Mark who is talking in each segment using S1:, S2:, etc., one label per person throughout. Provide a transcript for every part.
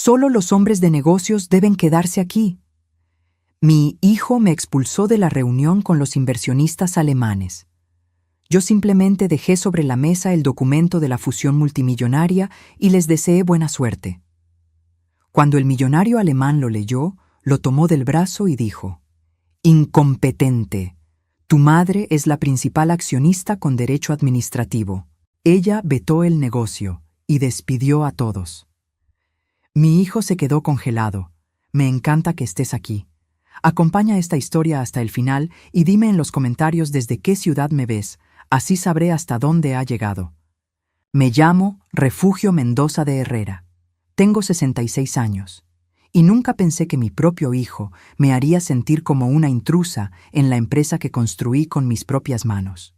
S1: Solo los hombres de negocios deben quedarse aquí. Mi hijo me expulsó de la reunión con los inversionistas alemanes. Yo simplemente dejé sobre la mesa el documento de la fusión multimillonaria y les deseé buena suerte. Cuando el millonario alemán lo leyó, lo tomó del brazo y dijo: «Incompetente. Tu madre es la principal accionista con derecho administrativo. Ella vetó el negocio y despidió a todos». Mi hijo se quedó congelado. Me encanta que estés aquí. Acompaña esta historia hasta el final y dime en los comentarios desde qué ciudad me ves, así sabré hasta dónde ha llegado. Me llamo Refugio Mendoza de Herrera. Tengo 66 años. Y nunca pensé que mi propio hijo me haría sentir como una intrusa en la empresa que construí con mis propias manos.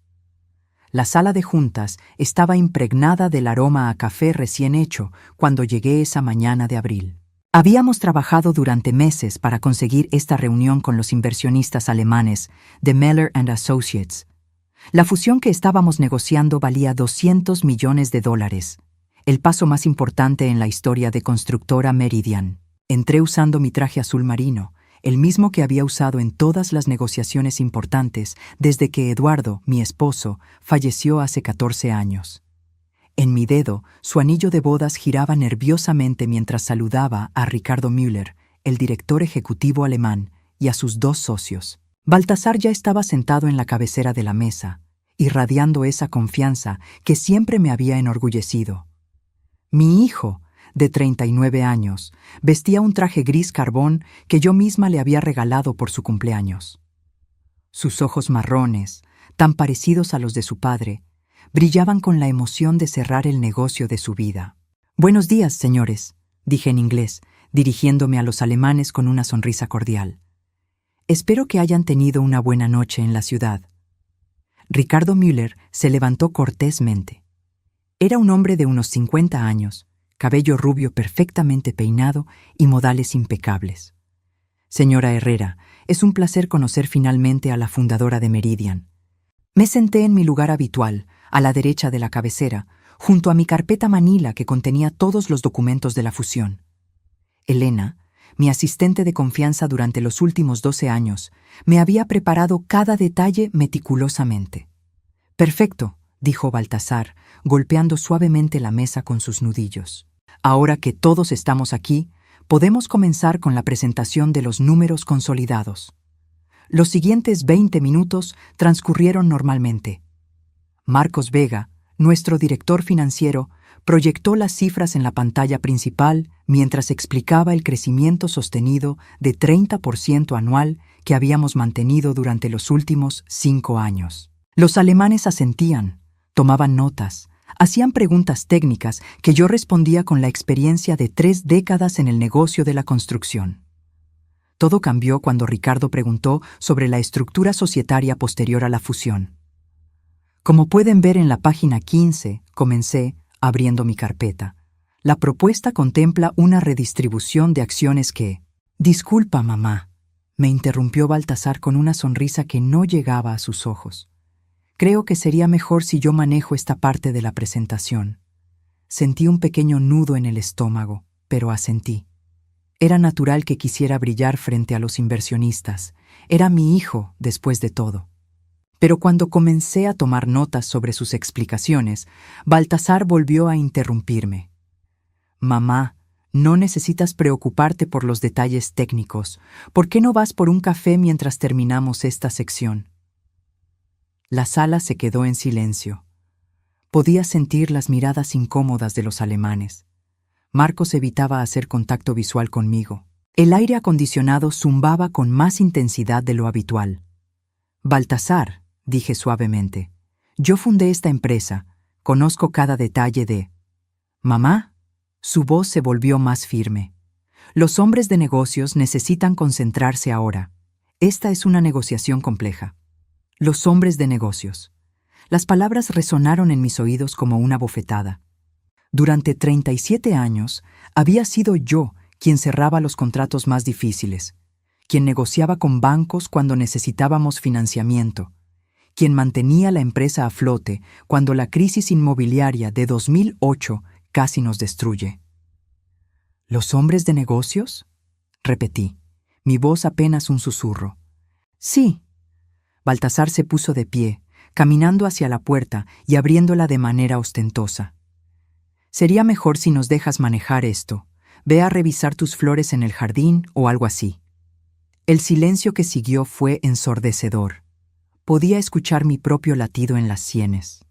S1: La sala de juntas estaba impregnada del aroma a café recién hecho cuando llegué esa mañana de abril. Habíamos trabajado durante meses para conseguir esta reunión con los inversionistas alemanes de Meller & Associates. La fusión que estábamos negociando valía $200 millones, el paso más importante en la historia de constructora Meridian. Entré usando mi traje azul marino, el mismo que había usado en todas las negociaciones importantes desde que Eduardo, mi esposo, falleció hace 14 años. En mi dedo, su anillo de bodas giraba nerviosamente mientras saludaba a Ricardo Müller, el director ejecutivo alemán, y a sus 2 socios. Baltasar ya estaba sentado en la cabecera de la mesa, irradiando esa confianza que siempre me había enorgullecido. Mi hijo, de 39 años, vestía un traje gris carbón que yo misma le había regalado por su cumpleaños. Sus ojos marrones, tan parecidos a los de su padre, brillaban con la emoción de cerrar el negocio de su vida. «Buenos días, señores», dije en inglés, dirigiéndome a los alemanes con una sonrisa cordial. «Espero que hayan tenido una buena noche en la ciudad». Ricardo Müller se levantó cortésmente. Era un hombre de unos 50 años, cabello rubio perfectamente peinado y modales impecables. «Señora Herrera, es un placer conocer finalmente a la fundadora de Meridian». Me senté en mi lugar habitual, a la derecha de la cabecera, junto a mi carpeta manila que contenía todos los documentos de la fusión. Elena, mi asistente de confianza durante los últimos 12 años, me había preparado cada detalle meticulosamente. «Perfecto», dijo Baltasar, golpeando suavemente la mesa con sus nudillos. «Ahora que todos estamos aquí, podemos comenzar con la presentación de los números consolidados». Los siguientes 20 minutos transcurrieron normalmente. Marcos Vega, nuestro director financiero, proyectó las cifras en la pantalla principal mientras explicaba el crecimiento sostenido de 30% anual que habíamos mantenido durante los últimos 5 años. Los alemanes asentían, tomaban notas, hacían preguntas técnicas que yo respondía con la experiencia de 3 décadas en el negocio de la construcción. Todo cambió cuando Ricardo preguntó sobre la estructura societaria posterior a la fusión. Como pueden ver en la página 15, comencé, abriendo mi carpeta. La propuesta contempla una redistribución de acciones que... «Disculpa, mamá», me interrumpió Baltasar con una sonrisa que no llegaba a sus ojos. «Creo que sería mejor si yo manejo esta parte de la presentación». Sentí un pequeño nudo en el estómago, pero asentí. Era natural que quisiera brillar frente a los inversionistas. Era mi hijo, después de todo. Pero cuando comencé a tomar notas sobre sus explicaciones, Baltasar volvió a interrumpirme. «Mamá, no necesitas preocuparte por los detalles técnicos. ¿Por qué no vas por un café mientras terminamos esta sección?» La sala se quedó en silencio. Podía sentir las miradas incómodas de los alemanes. Marcos evitaba hacer contacto visual conmigo. El aire acondicionado zumbaba con más intensidad de lo habitual. «Baltasar», dije suavemente, «yo fundé esta empresa, conozco cada detalle de...» «Mamá», su voz se volvió más firme. «Los hombres de negocios necesitan concentrarse ahora. Esta es una negociación compleja». Los hombres de negocios. Las palabras resonaron en mis oídos como una bofetada. Durante 37 años había sido yo quien cerraba los contratos más difíciles, quien negociaba con bancos cuando necesitábamos financiamiento, quien mantenía la empresa a flote cuando la crisis inmobiliaria de 2008 casi nos destruye. ¿Los hombres de negocios? Repetí, mi voz apenas un susurro. Sí. Baltasar se puso de pie, caminando hacia la puerta y abriéndola de manera ostentosa. Sería mejor si nos dejas manejar esto. Ve a revisar tus flores en el jardín o algo así. El silencio que siguió fue ensordecedor. Podía escuchar mi propio latido en las sienes.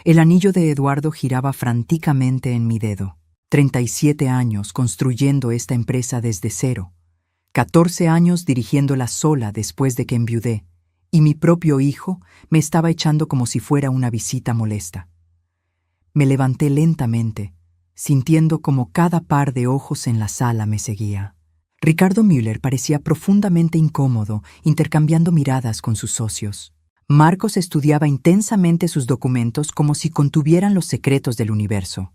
S1: El anillo de Eduardo giraba franticamente en mi dedo. 37 años construyendo esta empresa desde cero. 14 años dirigiéndola sola después de que enviudé, y mi propio hijo me estaba echando como si fuera una visita molesta. Me levanté lentamente, sintiendo como cada par de ojos en la sala me seguía. Ricardo Müller parecía profundamente incómodo, intercambiando miradas con sus socios. Marcos estudiaba intensamente sus documentos como si contuvieran los secretos del universo.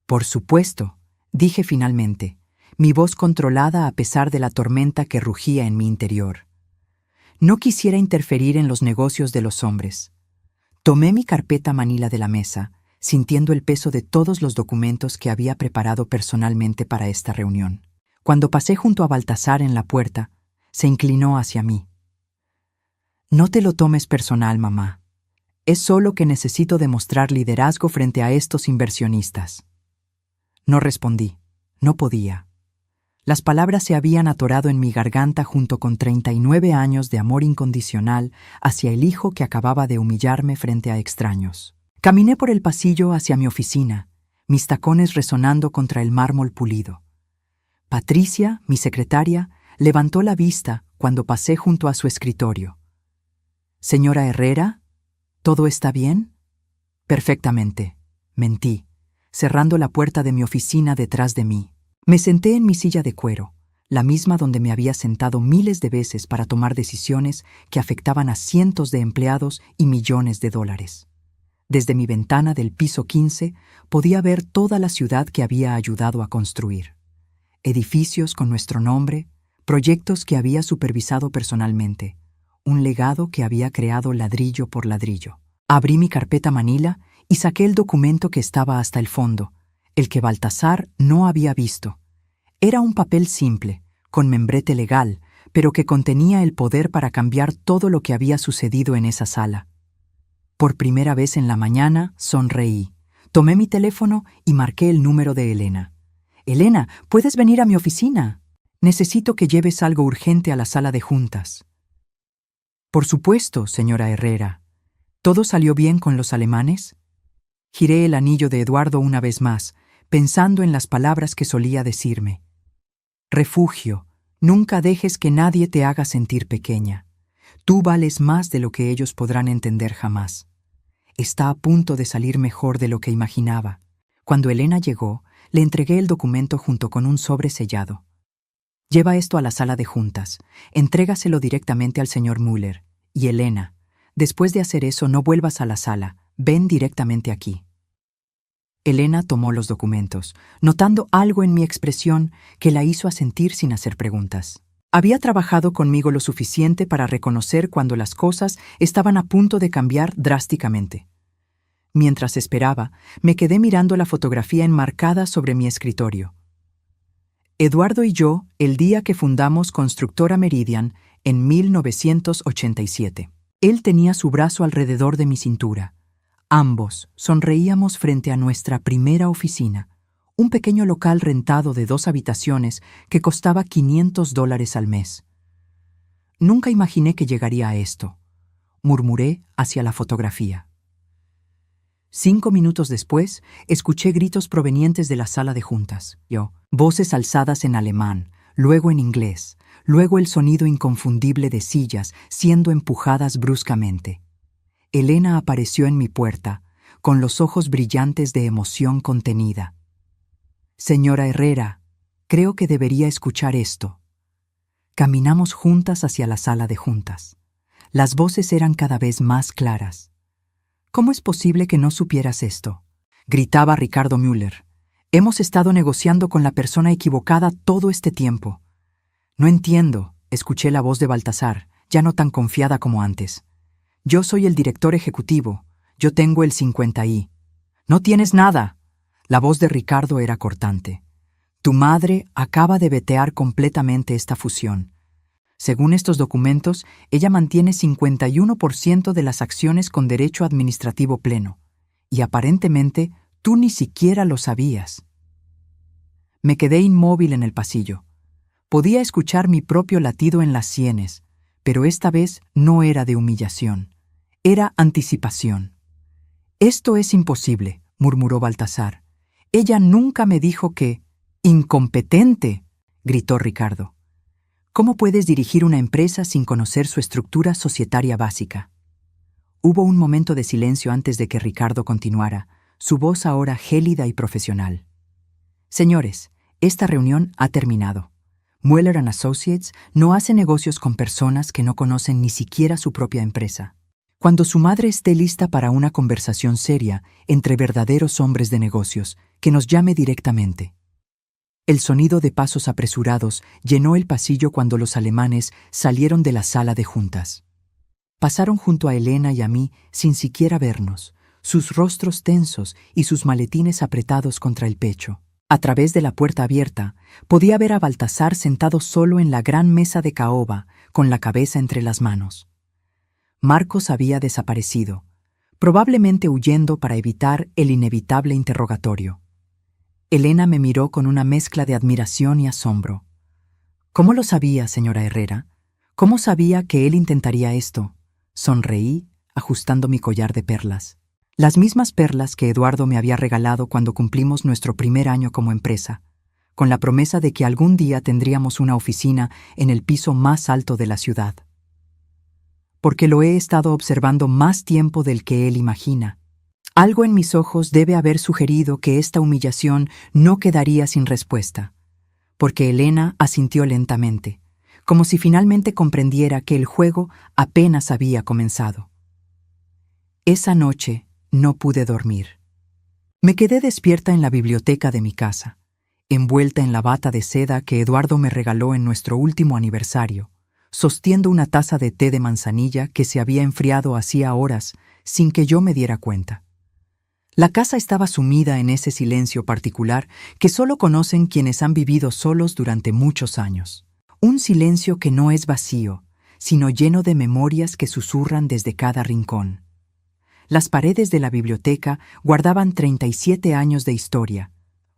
S1: Por supuesto, dije finalmente, mi voz controlada a pesar de la tormenta que rugía en mi interior. No quisiera interferir en los negocios de los hombres. Tomé mi carpeta manila de la mesa, sintiendo el peso de todos los documentos que había preparado personalmente para esta reunión. Cuando pasé junto a Baltasar en la puerta, se inclinó hacia mí. No te lo tomes personal, mamá. Es solo que necesito demostrar liderazgo frente a estos inversionistas. No respondí. No podía. Las palabras se habían atorado en mi garganta junto con 39 años de amor incondicional hacia el hijo que acababa de humillarme frente a extraños. Caminé por el pasillo hacia mi oficina, mis tacones resonando contra el mármol pulido. Patricia, mi secretaria, levantó la vista cuando pasé junto a su escritorio. «Señora Herrera, ¿todo está bien?» «Perfectamente», mentí, cerrando la puerta de mi oficina detrás de mí. Me senté en mi silla de cuero, la misma donde me había sentado miles de veces para tomar decisiones que afectaban a cientos de empleados y millones de dólares. Desde mi ventana del piso 15 podía ver toda la ciudad que había ayudado a construir. Edificios con nuestro nombre, proyectos que había supervisado personalmente, un legado que había creado ladrillo por ladrillo. Abrí mi carpeta manila y saqué el documento que estaba hasta el fondo, el que Baltasar no había visto. Era un papel simple, con membrete legal, pero que contenía el poder para cambiar todo lo que había sucedido en esa sala. Por primera vez en la mañana, sonreí. Tomé mi teléfono y marqué el número de Elena. «Elena, ¿puedes venir a mi oficina? Necesito que lleves algo urgente a la sala de juntas». «Por supuesto, señora Herrera. ¿Todo salió bien con los alemanes?» Giré el anillo de Eduardo una vez más, pensando en las palabras que solía decirme. «Refugio, nunca dejes que nadie te haga sentir pequeña. Tú vales más de lo que ellos podrán entender jamás». Está a punto de salir mejor de lo que imaginaba. Cuando Elena llegó, le entregué el documento junto con un sobre sellado. «Lleva esto a la sala de juntas. Entrégaselo directamente al señor Müller. Y Elena, después de hacer eso no vuelvas a la sala. Ven directamente aquí». Elena tomó los documentos, notando algo en mi expresión que la hizo asentir sin hacer preguntas. Había trabajado conmigo lo suficiente para reconocer cuando las cosas estaban a punto de cambiar drásticamente. Mientras esperaba, me quedé mirando la fotografía enmarcada sobre mi escritorio. Eduardo y yo, el día que fundamos Constructora Meridian en 1987. Él tenía su brazo alrededor de mi cintura. Ambos sonreíamos frente a nuestra primera oficina, un pequeño local rentado de 2 habitaciones que costaba $500 al mes. Nunca imaginé que llegaría a esto, murmuré hacia la fotografía. 5 minutos después, escuché gritos provenientes de la sala de juntas. Voces alzadas en alemán, luego en inglés, luego el sonido inconfundible de sillas siendo empujadas bruscamente. Elena apareció en mi puerta, con los ojos brillantes de emoción contenida. «Señora Herrera, creo que debería escuchar esto». Caminamos juntas hacia la sala de juntas. Las voces eran cada vez más claras. «¿Cómo es posible que no supieras esto?», gritaba Ricardo Müller. «Hemos estado negociando con la persona equivocada todo este tiempo». «No entiendo», escuché la voz de Baltasar, ya no tan confiada como antes. «Yo soy el director ejecutivo. Yo tengo el 50 y...» «No tienes nada». La voz de Ricardo era cortante. Tu madre acaba de vetear completamente esta fusión. Según estos documentos, ella mantiene 51% de las acciones con derecho administrativo pleno. Y aparentemente, tú ni siquiera lo sabías. Me quedé inmóvil en el pasillo. Podía escuchar mi propio latido en las sienes, pero esta vez no era de humillación. Era anticipación. «Esto es imposible», murmuró Baltasar. «Ella nunca me dijo que...» «¡Incompetente!», gritó Ricardo. «¿Cómo puedes dirigir una empresa sin conocer su estructura societaria básica?». Hubo un momento de silencio antes de que Ricardo continuara, su voz ahora gélida y profesional. «Señores, esta reunión ha terminado. Mueller & Associates no hace negocios con personas que no conocen ni siquiera su propia empresa. Cuando su madre esté lista para una conversación seria entre verdaderos hombres de negocios, que nos llame directamente». El sonido de pasos apresurados llenó el pasillo cuando los alemanes salieron de la sala de juntas. Pasaron junto a Elena y a mí sin siquiera vernos, sus rostros tensos y sus maletines apretados contra el pecho. A través de la puerta abierta, podía ver a Baltasar sentado solo en la gran mesa de caoba, con la cabeza entre las manos. Marcos había desaparecido, probablemente huyendo para evitar el inevitable interrogatorio. Elena me miró con una mezcla de admiración y asombro. «¿Cómo lo sabía, señora Herrera? ¿Cómo sabía que él intentaría esto?». Sonreí, ajustando mi collar de perlas. Las mismas perlas que Eduardo me había regalado cuando cumplimos nuestro primer año como empresa, con la promesa de que algún día tendríamos una oficina en el piso más alto de la ciudad. Porque lo he estado observando más tiempo del que él imagina. Algo en mis ojos debe haber sugerido que esta humillación no quedaría sin respuesta, porque Elena asintió lentamente, como si finalmente comprendiera que el juego apenas había comenzado. Esa noche no pude dormir. Me quedé despierta en la biblioteca de mi casa, envuelta en la bata de seda que Eduardo me regaló en nuestro último aniversario, sostiendo una taza de té de manzanilla que se había enfriado hacía horas sin que yo me diera cuenta. La casa estaba sumida en ese silencio particular que solo conocen quienes han vivido solos durante muchos años. Un silencio que no es vacío, sino lleno de memorias que susurran desde cada rincón. Las paredes de la biblioteca guardaban 37 años de historia,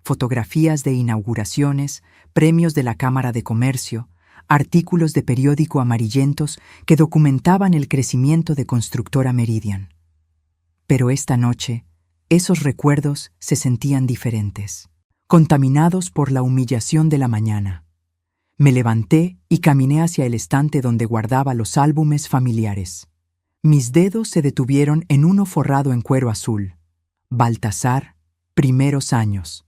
S1: fotografías de inauguraciones, premios de la Cámara de Comercio, artículos de periódico amarillentos que documentaban el crecimiento de Constructora Meridian. Pero esta noche, esos recuerdos se sentían diferentes, contaminados por la humillación de la mañana. Me levanté y caminé hacia el estante donde guardaba los álbumes familiares. Mis dedos se detuvieron en uno forrado en cuero azul. Baltasar, primeros años.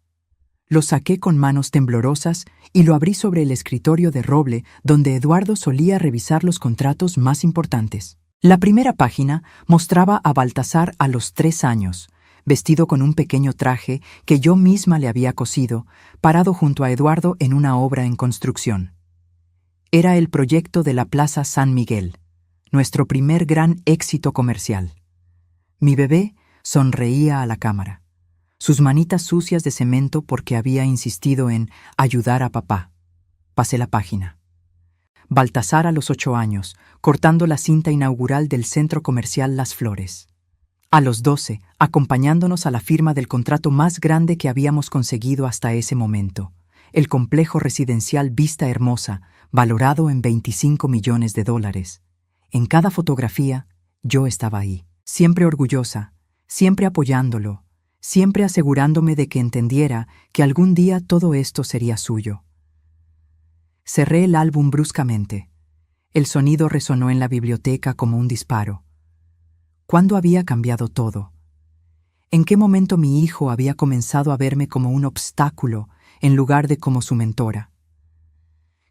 S1: Lo saqué con manos temblorosas y lo abrí sobre el escritorio de roble donde Eduardo solía revisar los contratos más importantes. La primera página mostraba a Baltasar a los 3 años, vestido con un pequeño traje que yo misma le había cosido, parado junto a Eduardo en una obra en construcción. Era el proyecto de la Plaza San Miguel, nuestro primer gran éxito comercial. Mi bebé sonreía a la cámara, sus manitas sucias de cemento porque había insistido en ayudar a papá. Pasé la página. Baltasar a los 8 años, cortando la cinta inaugural del centro comercial Las Flores. A los 12, acompañándonos a la firma del contrato más grande que habíamos conseguido hasta ese momento, el complejo residencial Vista Hermosa, valorado en $25 millones. En cada fotografía, yo estaba ahí, siempre orgullosa, siempre apoyándolo, siempre asegurándome de que entendiera que algún día todo esto sería suyo. Cerré el álbum bruscamente. El sonido resonó en la biblioteca como un disparo. ¿Cuándo había cambiado todo? ¿En qué momento mi hijo había comenzado a verme como un obstáculo en lugar de como su mentora?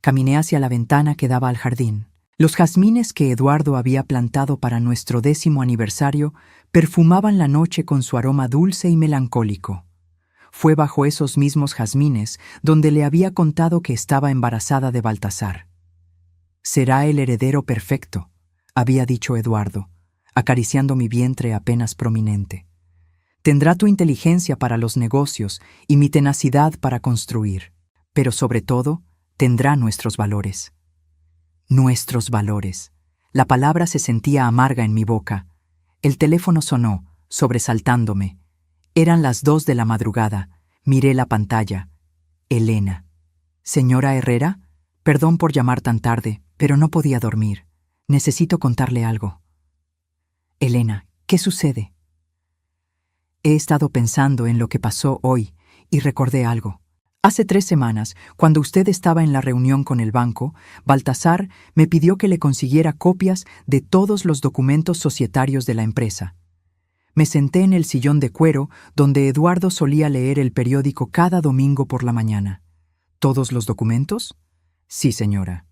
S1: Caminé hacia la ventana que daba al jardín. Los jazmines que Eduardo había plantado para nuestro 10º aniversario perfumaban la noche con su aroma dulce y melancólico. Fue bajo esos mismos jazmines donde le había contado que estaba embarazada de Baltasar. «Será el heredero perfecto», había dicho Eduardo, acariciando mi vientre apenas prominente. «Tendrá tu inteligencia para los negocios y mi tenacidad para construir». pero sobre todo, tendrá nuestros valores. Nuestros valores. La palabra se sentía amarga en mi boca. El teléfono sonó, sobresaltándome. Eran las 2 de la madrugada. Miré la pantalla. Elena. Señora Herrera, perdón por llamar tan tarde, pero no podía dormir. Necesito contarle algo. Elena, ¿qué sucede? He estado pensando en lo que pasó hoy y recordé algo. Hace 3 semanas, cuando usted estaba en la reunión con el banco, Baltasar me pidió que le consiguiera copias de todos los documentos societarios de la empresa. Me senté en el sillón de cuero donde Eduardo solía leer el periódico cada domingo por la mañana. ¿Todos los documentos? Sí, señora.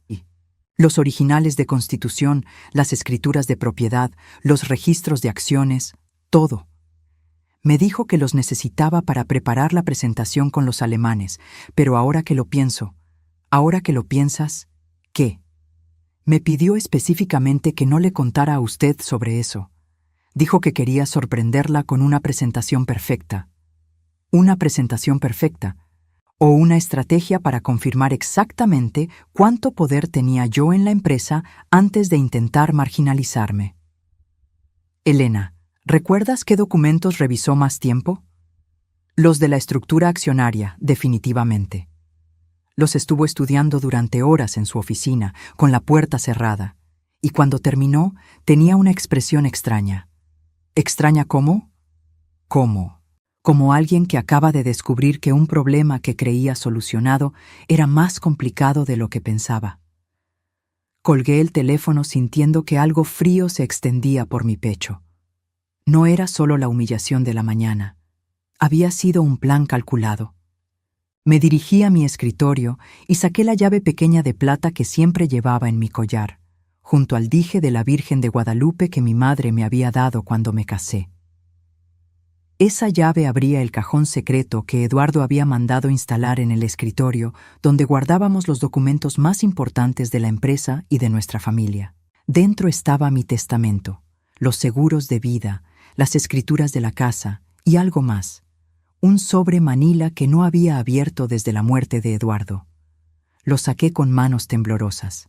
S1: Los originales de constitución, las escrituras de propiedad, los registros de acciones, todo. Me dijo que los necesitaba para preparar la presentación con los alemanes, pero ahora que lo pienso, ahora que lo piensas, ¿qué? Me pidió específicamente que no le contara a usted sobre eso. Dijo que quería sorprenderla con una presentación perfecta. ¿Una presentación perfecta? ¿O una estrategia para confirmar exactamente cuánto poder tenía yo en la empresa antes de intentar marginalizarme? Elena, ¿recuerdas qué documentos revisó más tiempo? Los de la estructura accionaria, definitivamente. Los estuvo estudiando durante horas en su oficina, con la puerta cerrada, y cuando terminó, tenía una expresión extraña. ¿Extraña cómo? ¿Cómo? Como alguien que acaba de descubrir que un problema que creía solucionado era más complicado de lo que pensaba. Colgué el teléfono sintiendo que algo frío se extendía por mi pecho. No era solo la humillación de la mañana. Había sido un plan calculado. Me dirigí a mi escritorio y saqué la llave pequeña de plata que siempre llevaba en mi collar, junto al dije de la Virgen de Guadalupe que mi madre me había dado cuando me casé. Esa llave abría el cajón secreto que Eduardo había mandado instalar en el escritorio donde guardábamos los documentos más importantes de la empresa y de nuestra familia. Dentro estaba mi testamento, los seguros de vida, las escrituras de la casa y algo más. Un sobre manila que no había abierto desde la muerte de Eduardo. Lo saqué con manos temblorosas.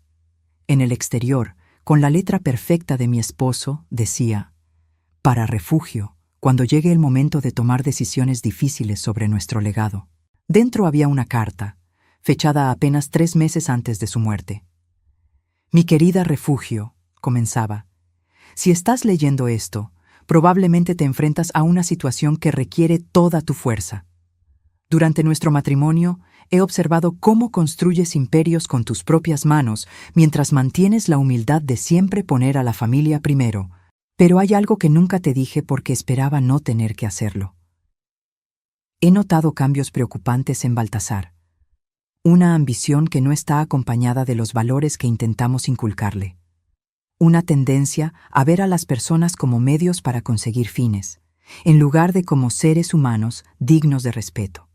S1: En el exterior, con la letra perfecta de mi esposo, decía: para refugio, cuando llegue el momento de tomar decisiones difíciles sobre nuestro legado. Dentro había una carta, fechada apenas 3 meses antes de su muerte. Mi querida refugio, comenzaba, si estás leyendo esto, probablemente te enfrentas a una situación que requiere toda tu fuerza. Durante nuestro matrimonio, he observado cómo construyes imperios con tus propias manos mientras mantienes la humildad de siempre poner a la familia primero, pero hay algo que nunca te dije porque esperaba no tener que hacerlo. He notado cambios preocupantes en Baltasar. Una ambición que no está acompañada de los valores que intentamos inculcarle. Una tendencia a ver a las personas como medios para conseguir fines, en lugar de como seres humanos dignos de respeto,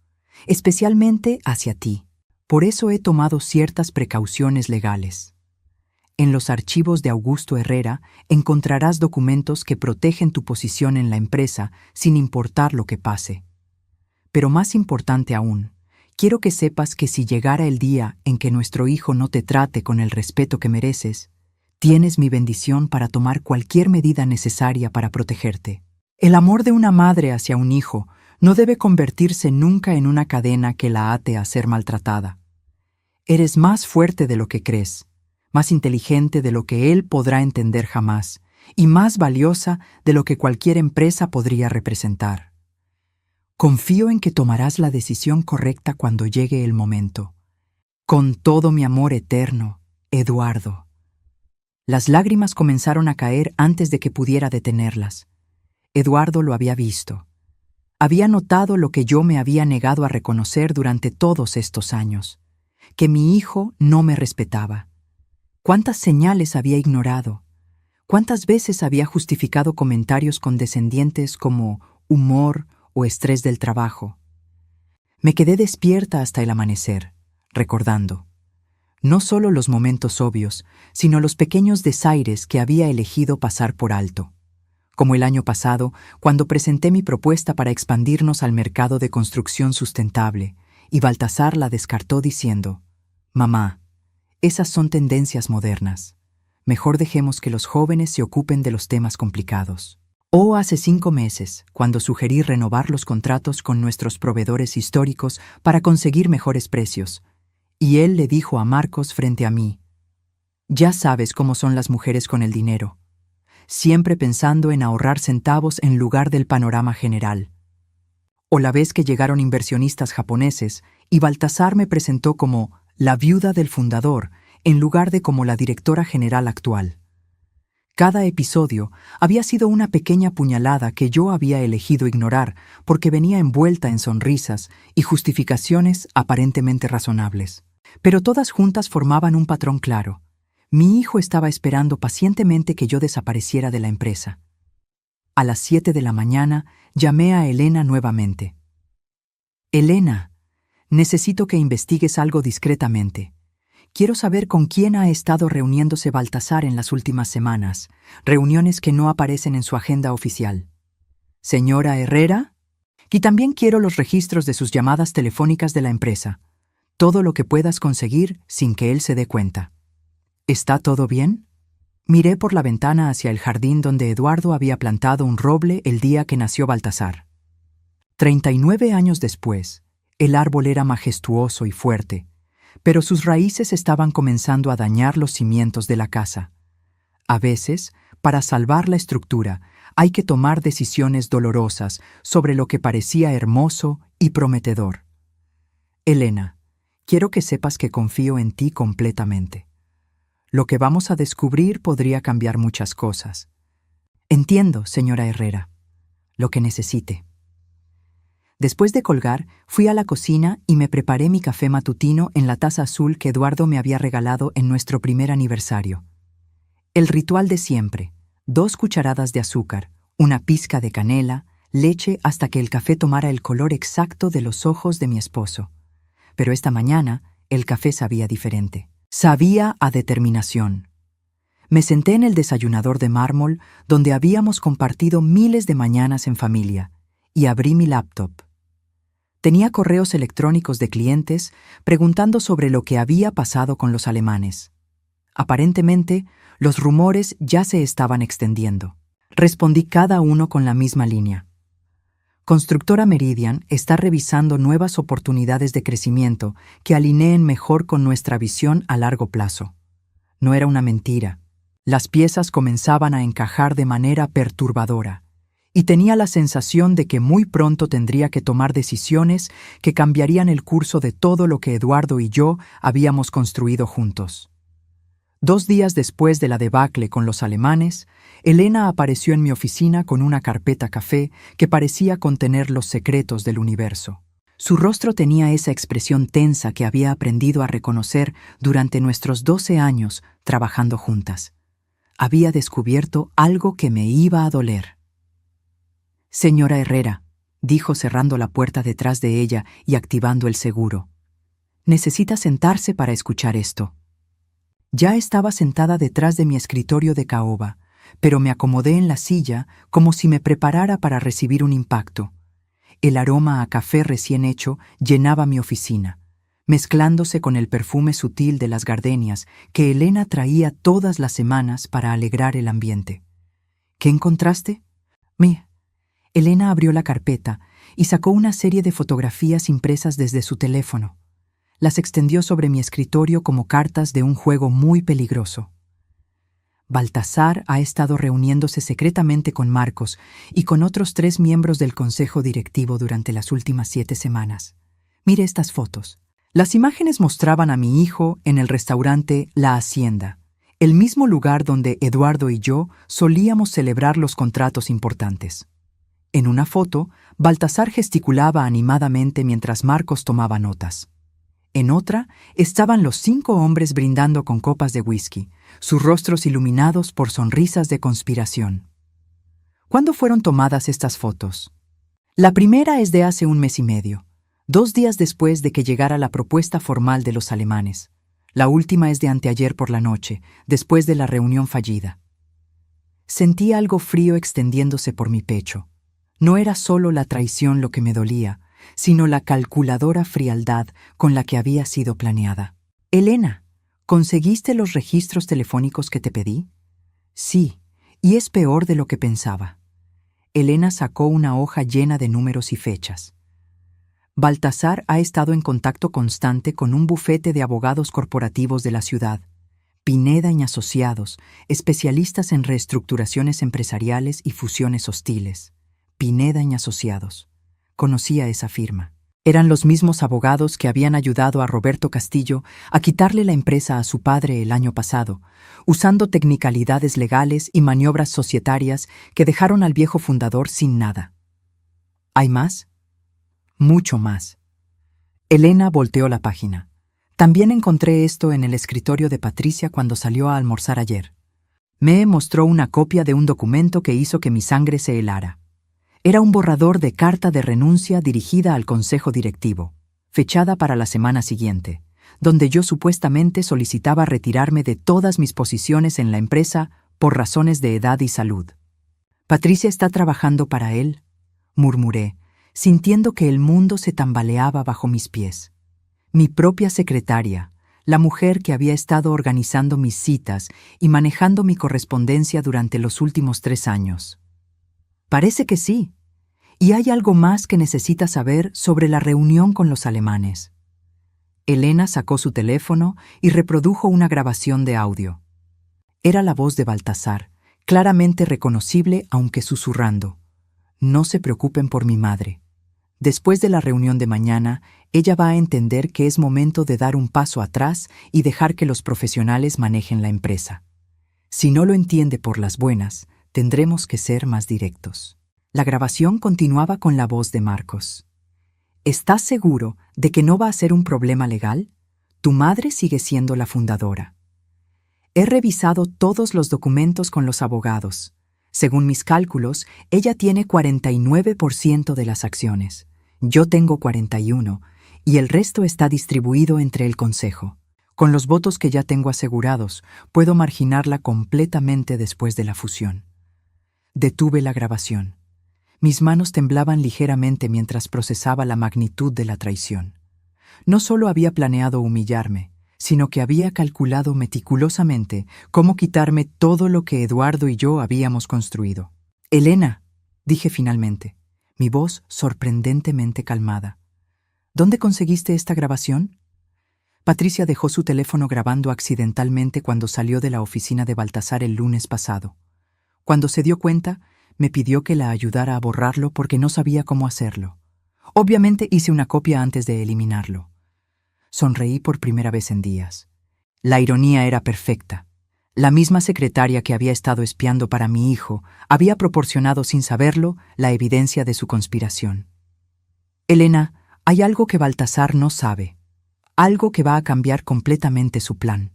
S1: especialmente hacia ti. Por eso he tomado ciertas precauciones legales. En los archivos de Augusto Herrera encontrarás documentos que protegen tu posición en la empresa sin importar lo que pase. Pero más importante aún, quiero que sepas que si llegara el día en que nuestro hijo no te trate con el respeto que mereces, tienes mi bendición para tomar cualquier medida necesaria para protegerte. El amor de una madre hacia un hijo no debe convertirse nunca en una cadena que la ate a ser maltratada. Eres más fuerte de lo que crees, más inteligente de lo que él podrá entender jamás, y más valiosa de lo que cualquier empresa podría representar. Confío en que tomarás la decisión correcta cuando llegue el momento. Con todo mi amor eterno, Eduardo. Las lágrimas comenzaron a caer antes de que pudiera detenerlas. Eduardo lo había visto. Había notado lo que yo me había negado a reconocer durante todos estos años, que mi hijo no me respetaba. ¿Cuántas señales había ignorado? ¿Cuántas veces había justificado comentarios condescendientes como humor o estrés del trabajo? Me quedé despierta hasta el amanecer, recordando. No solo los momentos obvios, sino los pequeños desaires que había elegido pasar por alto. Como el año pasado, cuando presenté mi propuesta para expandirnos al mercado de construcción sustentable, y Baltasar la descartó diciendo: «Mamá, esas son tendencias modernas. Mejor dejemos que los jóvenes se ocupen de los temas complicados». O hace 5 meses, cuando sugerí renovar los contratos con nuestros proveedores históricos para conseguir mejores precios, y él le dijo a Marcos frente a mí: «Ya sabes cómo son las mujeres con el dinero, siempre pensando en ahorrar centavos en lugar del panorama general». O la vez que llegaron inversionistas japoneses y Baltasar me presentó como la viuda del fundador en lugar de como la directora general actual. Cada episodio había sido una pequeña puñalada que yo había elegido ignorar porque venía envuelta en sonrisas y justificaciones aparentemente razonables. Pero todas juntas formaban un patrón claro. Mi hijo estaba esperando pacientemente que yo desapareciera de la empresa. A las 7 de la mañana llamé a Elena nuevamente. «Elena, necesito que investigues algo discretamente. Quiero saber con quién ha estado reuniéndose Baltasar en las últimas semanas, reuniones que no aparecen en su agenda oficial». «¿Señora Herrera?» «Y también quiero los registros de sus llamadas telefónicas de la empresa. Todo lo que puedas conseguir sin que él se dé cuenta». «¿Está todo bien?» Miré por la ventana hacia el jardín donde Eduardo había plantado un roble el día que nació Baltasar. 39 años después, el árbol era majestuoso y fuerte, pero sus raíces estaban comenzando a dañar los cimientos de la casa. A veces, para salvar la estructura, hay que tomar decisiones dolorosas sobre lo que parecía hermoso y prometedor. Elena, quiero que sepas que confío en ti completamente. Lo que vamos a descubrir podría cambiar muchas cosas. Entiendo, señora Herrera, lo que necesite. Después de colgar, fui a la cocina y me preparé mi café matutino en la taza azul que Eduardo me había regalado en nuestro primer aniversario. El ritual de siempre: 2 cucharadas de azúcar, una pizca de canela, leche hasta que el café tomara el color exacto de los ojos de mi esposo. Pero esta mañana el café sabía diferente. Sabía a determinación. Me senté en el desayunador de mármol donde habíamos compartido miles de mañanas en familia y abrí mi laptop. Tenía correos electrónicos de clientes preguntando sobre lo que había pasado con los alemanes. Aparentemente, los rumores ya se estaban extendiendo. Respondí cada uno con la misma línea. Constructora Meridian está revisando nuevas oportunidades de crecimiento que alineen mejor con nuestra visión a largo plazo. No era una mentira. Las piezas comenzaban a encajar de manera perturbadora, y tenía la sensación de que muy pronto tendría que tomar decisiones que cambiarían el curso de todo lo que Eduardo y yo habíamos construido juntos. 2 días después de la debacle con los alemanes, Elena apareció en mi oficina con una carpeta café que parecía contener los secretos del universo. Su rostro tenía esa expresión tensa que había aprendido a reconocer durante nuestros 12 años trabajando juntas. Había descubierto algo que me iba a doler. «Señora Herrera», dijo cerrando la puerta detrás de ella y activando el seguro. «Necesita sentarse para escuchar esto». Ya estaba sentada detrás de mi escritorio de caoba, pero me acomodé en la silla como si me preparara para recibir un impacto. El aroma a café recién hecho llenaba mi oficina, mezclándose con el perfume sutil de las gardenias que Elena traía todas las semanas para alegrar el ambiente. «¿Qué encontraste?» Elena abrió la carpeta y sacó una serie de fotografías impresas desde su teléfono. Las extendió sobre mi escritorio como cartas de un juego muy peligroso. «Baltasar ha estado reuniéndose secretamente con Marcos y con otros 3 miembros del consejo directivo durante las últimas 7 semanas. Mire estas fotos». Las imágenes mostraban a mi hijo en el restaurante La Hacienda, el mismo lugar donde Eduardo y yo solíamos celebrar los contratos importantes. En una foto, Baltasar gesticulaba animadamente mientras Marcos tomaba notas. En otra, estaban los 5 hombres brindando con copas de whisky, sus rostros iluminados por sonrisas de conspiración. ¿Cuándo fueron tomadas estas fotos? La primera es de hace 1 mes y medio, 2 días después de que llegara la propuesta formal de los alemanes. La última es de anteayer por la noche, después de la reunión fallida. Sentí algo frío extendiéndose por mi pecho. No era solo la traición lo que me dolía, sino la calculadora frialdad con la que había sido planeada. Elena, ¿conseguiste los registros telefónicos que te pedí? Sí, y es peor de lo que pensaba. Elena sacó una hoja llena de números y fechas. Baltasar ha estado en contacto constante con un bufete de abogados corporativos de la ciudad, Pineda y Asociados, especialistas en reestructuraciones empresariales y fusiones hostiles. Pineda y Asociados. Conocía esa firma. Eran los mismos abogados que habían ayudado a Roberto Castillo a quitarle la empresa a su padre el año pasado, usando tecnicalidades legales y maniobras societarias que dejaron al viejo fundador sin nada. ¿Hay más? Mucho más. Elena volteó la página. También encontré esto en el escritorio de Patricia cuando salió a almorzar ayer. Me mostró una copia de un documento que hizo que mi sangre se helara. Era un borrador de carta de renuncia dirigida al consejo directivo, fechada para la semana siguiente, donde yo supuestamente solicitaba retirarme de todas mis posiciones en la empresa por razones de edad y salud. «Patricia está trabajando para él», murmuré, sintiendo que el mundo se tambaleaba bajo mis pies. Mi propia secretaria, la mujer que había estado organizando mis citas y manejando mi correspondencia durante los últimos 3 años. Parece que sí. Y hay algo más que necesita saber sobre la reunión con los alemanes. Elena sacó su teléfono y reprodujo una grabación de audio. Era la voz de Baltasar, claramente reconocible aunque susurrando. «No se preocupen por mi madre. Después de la reunión de mañana, ella va a entender que es momento de dar un paso atrás y dejar que los profesionales manejen la empresa. Si no lo entiende por las buenas, tendremos que ser más directos». La grabación continuaba con la voz de Marcos. «¿Estás seguro de que no va a ser un problema legal? Tu madre sigue siendo la fundadora. He revisado todos los documentos con los abogados. Según mis cálculos, ella tiene 49% de las acciones. Yo tengo 41%, y el resto está distribuido entre el consejo. Con los votos que ya tengo asegurados, puedo marginarla completamente después de la fusión». Detuve la grabación. Mis manos temblaban ligeramente mientras procesaba la magnitud de la traición. No solo había planeado humillarme, sino que había calculado meticulosamente cómo quitarme todo lo que Eduardo y yo habíamos construido. «Elena», dije finalmente, mi voz sorprendentemente calmada. «¿Dónde conseguiste esta grabación?» Patricia dejó su teléfono grabando accidentalmente cuando salió de la oficina de Baltasar el lunes pasado. Cuando se dio cuenta, me pidió que la ayudara a borrarlo porque no sabía cómo hacerlo. Obviamente hice una copia antes de eliminarlo. Sonreí por primera vez en días. La ironía era perfecta. La misma secretaria que había estado espiando para mi hijo había proporcionado sin saberlo la evidencia de su conspiración. «Elena, hay algo que Baltasar no sabe. Algo que va a cambiar completamente su plan».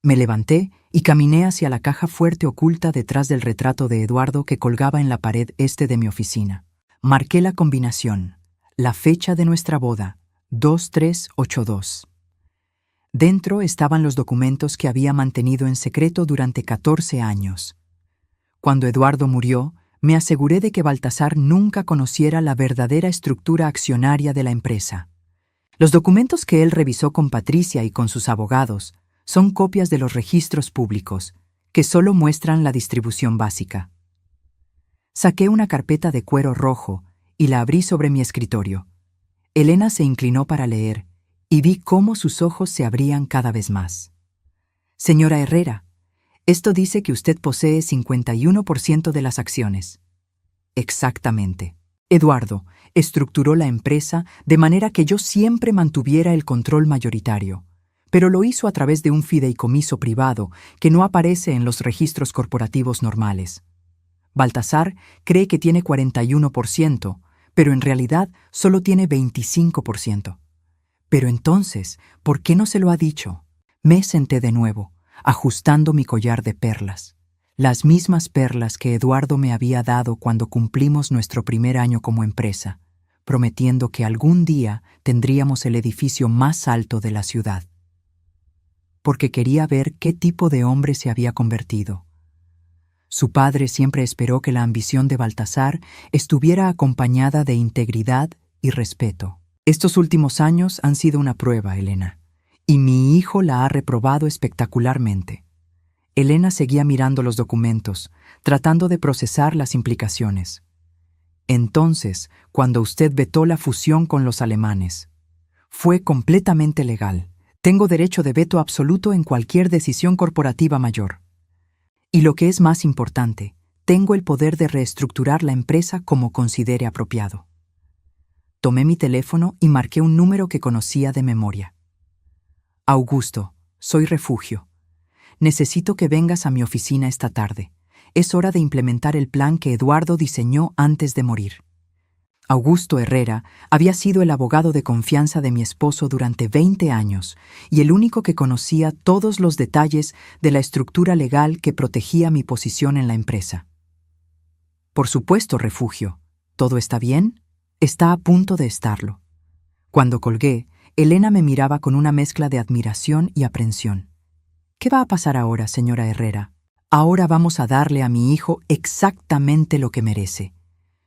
S1: Me levanté y caminé hacia la caja fuerte oculta detrás del retrato de Eduardo que colgaba en la pared este de mi oficina. Marqué la combinación, la fecha de nuestra boda, 2382. Dentro estaban los documentos que había mantenido en secreto durante 14 años. Cuando Eduardo murió, me aseguré de que Baltasar nunca conociera la verdadera estructura accionaria de la empresa. Los documentos que él revisó con Patricia y con sus abogados son copias de los registros públicos, que solo muestran la distribución básica. Saqué una carpeta de cuero rojo y la abrí sobre mi escritorio. Elena se inclinó para leer y vi cómo sus ojos se abrían cada vez más. «Señora Herrera, esto dice que usted posee 51% de las acciones». «Exactamente. Eduardo estructuró la empresa de manera que yo siempre mantuviera el control mayoritario, pero lo hizo a través de un fideicomiso privado que no aparece en los registros corporativos normales. Baltasar cree que tiene 41%, pero en realidad solo tiene 25%. Pero entonces, ¿por qué no se lo ha dicho? Me senté de nuevo, ajustando mi collar de perlas. Las mismas perlas que Eduardo me había dado cuando cumplimos nuestro primer año como empresa, prometiendo que algún día tendríamos el edificio más alto de la ciudad. Porque quería ver qué tipo de hombre se había convertido. Su padre siempre esperó que la ambición de Baltasar estuviera acompañada de integridad y respeto. Estos últimos años han sido una prueba, Elena, y mi hijo la ha reprobado espectacularmente. Elena seguía mirando los documentos, tratando de procesar las implicaciones. Entonces, cuando usted vetó la fusión con los alemanes, fue completamente legal. Tengo derecho de veto absoluto en cualquier decisión corporativa mayor. Y lo que es más importante, tengo el poder de reestructurar la empresa como considere apropiado. Tomé mi teléfono y marqué un número que conocía de memoria. Augusto, soy Refugio. Necesito que vengas a mi oficina esta tarde. Es hora de implementar el plan que Eduardo diseñó antes de morir. Augusto Herrera había sido el abogado de confianza de mi esposo durante 20 años y el único que conocía todos los detalles de la estructura legal que protegía mi posición en la empresa. Por supuesto, Refugio. ¿Todo está bien? Está a punto de estarlo. Cuando colgué, Elena me miraba con una mezcla de admiración y aprensión. ¿Qué va a pasar ahora, señora Herrera? Ahora vamos a darle a mi hijo exactamente lo que merece.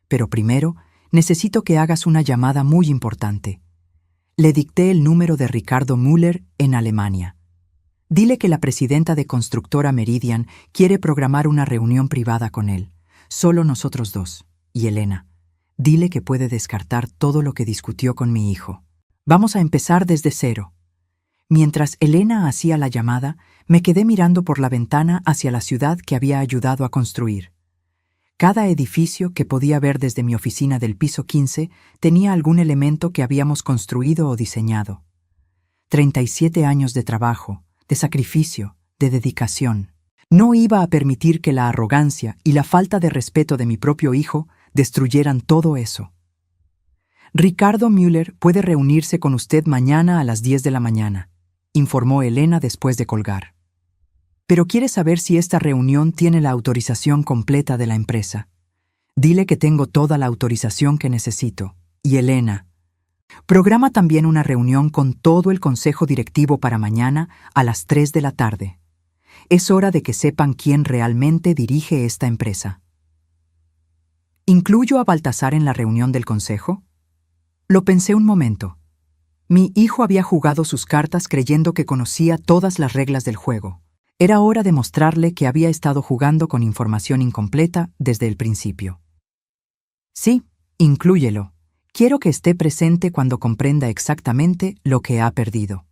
S1: Pero primero, necesito que hagas una llamada muy importante. Le dicté el número de Ricardo Müller en Alemania. Dile que la presidenta de Constructora Meridian quiere programar una reunión privada con él. Solo nosotros dos. Y Elena, dile que puede descartar todo lo que discutió con mi hijo. Vamos a empezar desde cero. Mientras Elena hacía la llamada, me quedé mirando por la ventana hacia la ciudad que había ayudado a construir. Cada edificio que podía ver desde mi oficina del piso 15 tenía algún elemento que habíamos construido o diseñado. 37 años de trabajo, de sacrificio, de dedicación. No iba a permitir que la arrogancia y la falta de respeto de mi propio hijo destruyeran todo eso. Ricardo Müller puede reunirse con usted mañana a las 10 de la mañana, informó Elena después de colgar. Pero quiere saber si esta reunión tiene la autorización completa de la empresa. Dile que tengo toda la autorización que necesito. Y Elena, programa también una reunión con todo el consejo directivo para mañana a las 3 de la tarde. Es hora de que sepan quién realmente dirige esta empresa. ¿Incluyo a Baltasar en la reunión del consejo? Lo pensé un momento. Mi hijo había jugado sus cartas creyendo que conocía todas las reglas del juego. Era hora de mostrarle que había estado jugando con información incompleta desde el principio. Sí, inclúyelo. Quiero que esté presente cuando comprenda exactamente lo que ha perdido.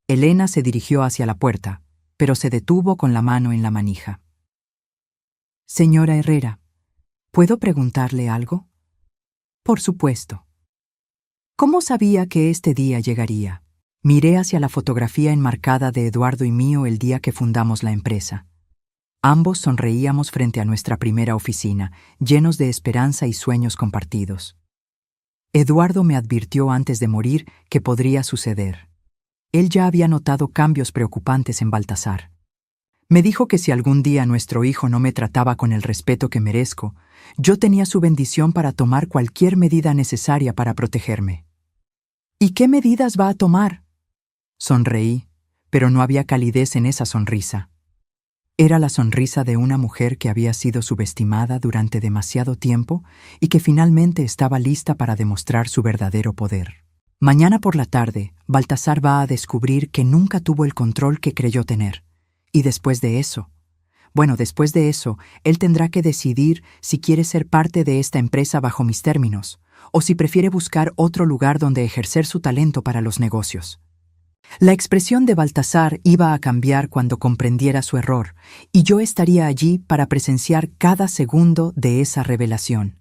S1: Elena se dirigió hacia la puerta, pero se detuvo con la mano en la manija. Señora Herrera, ¿puedo preguntarle algo? Por supuesto. ¿Cómo sabía que este día llegaría? Miré hacia la fotografía enmarcada de Eduardo y mío el día que fundamos la empresa. Ambos sonreíamos frente a nuestra primera oficina, llenos de esperanza y sueños compartidos. Eduardo me advirtió antes de morir que podría suceder. Él ya había notado cambios preocupantes en Baltasar. Me dijo que si algún día nuestro hijo no me trataba con el respeto que merezco, yo tenía su bendición para tomar cualquier medida necesaria para protegerme. ¿Y qué medidas va a tomar? Sonreí, pero no había calidez en esa sonrisa. Era la sonrisa de una mujer que había sido subestimada durante demasiado tiempo y que finalmente estaba lista para demostrar su verdadero poder. Mañana por la tarde, Baltasar va a descubrir que nunca tuvo el control que creyó tener. Y después de eso, él tendrá que decidir si quiere ser parte de esta empresa bajo mis términos, o si prefiere buscar otro lugar donde ejercer su talento para los negocios. La expresión de Baltasar iba a cambiar cuando comprendiera su error, y yo estaría allí para presenciar cada segundo de esa revelación.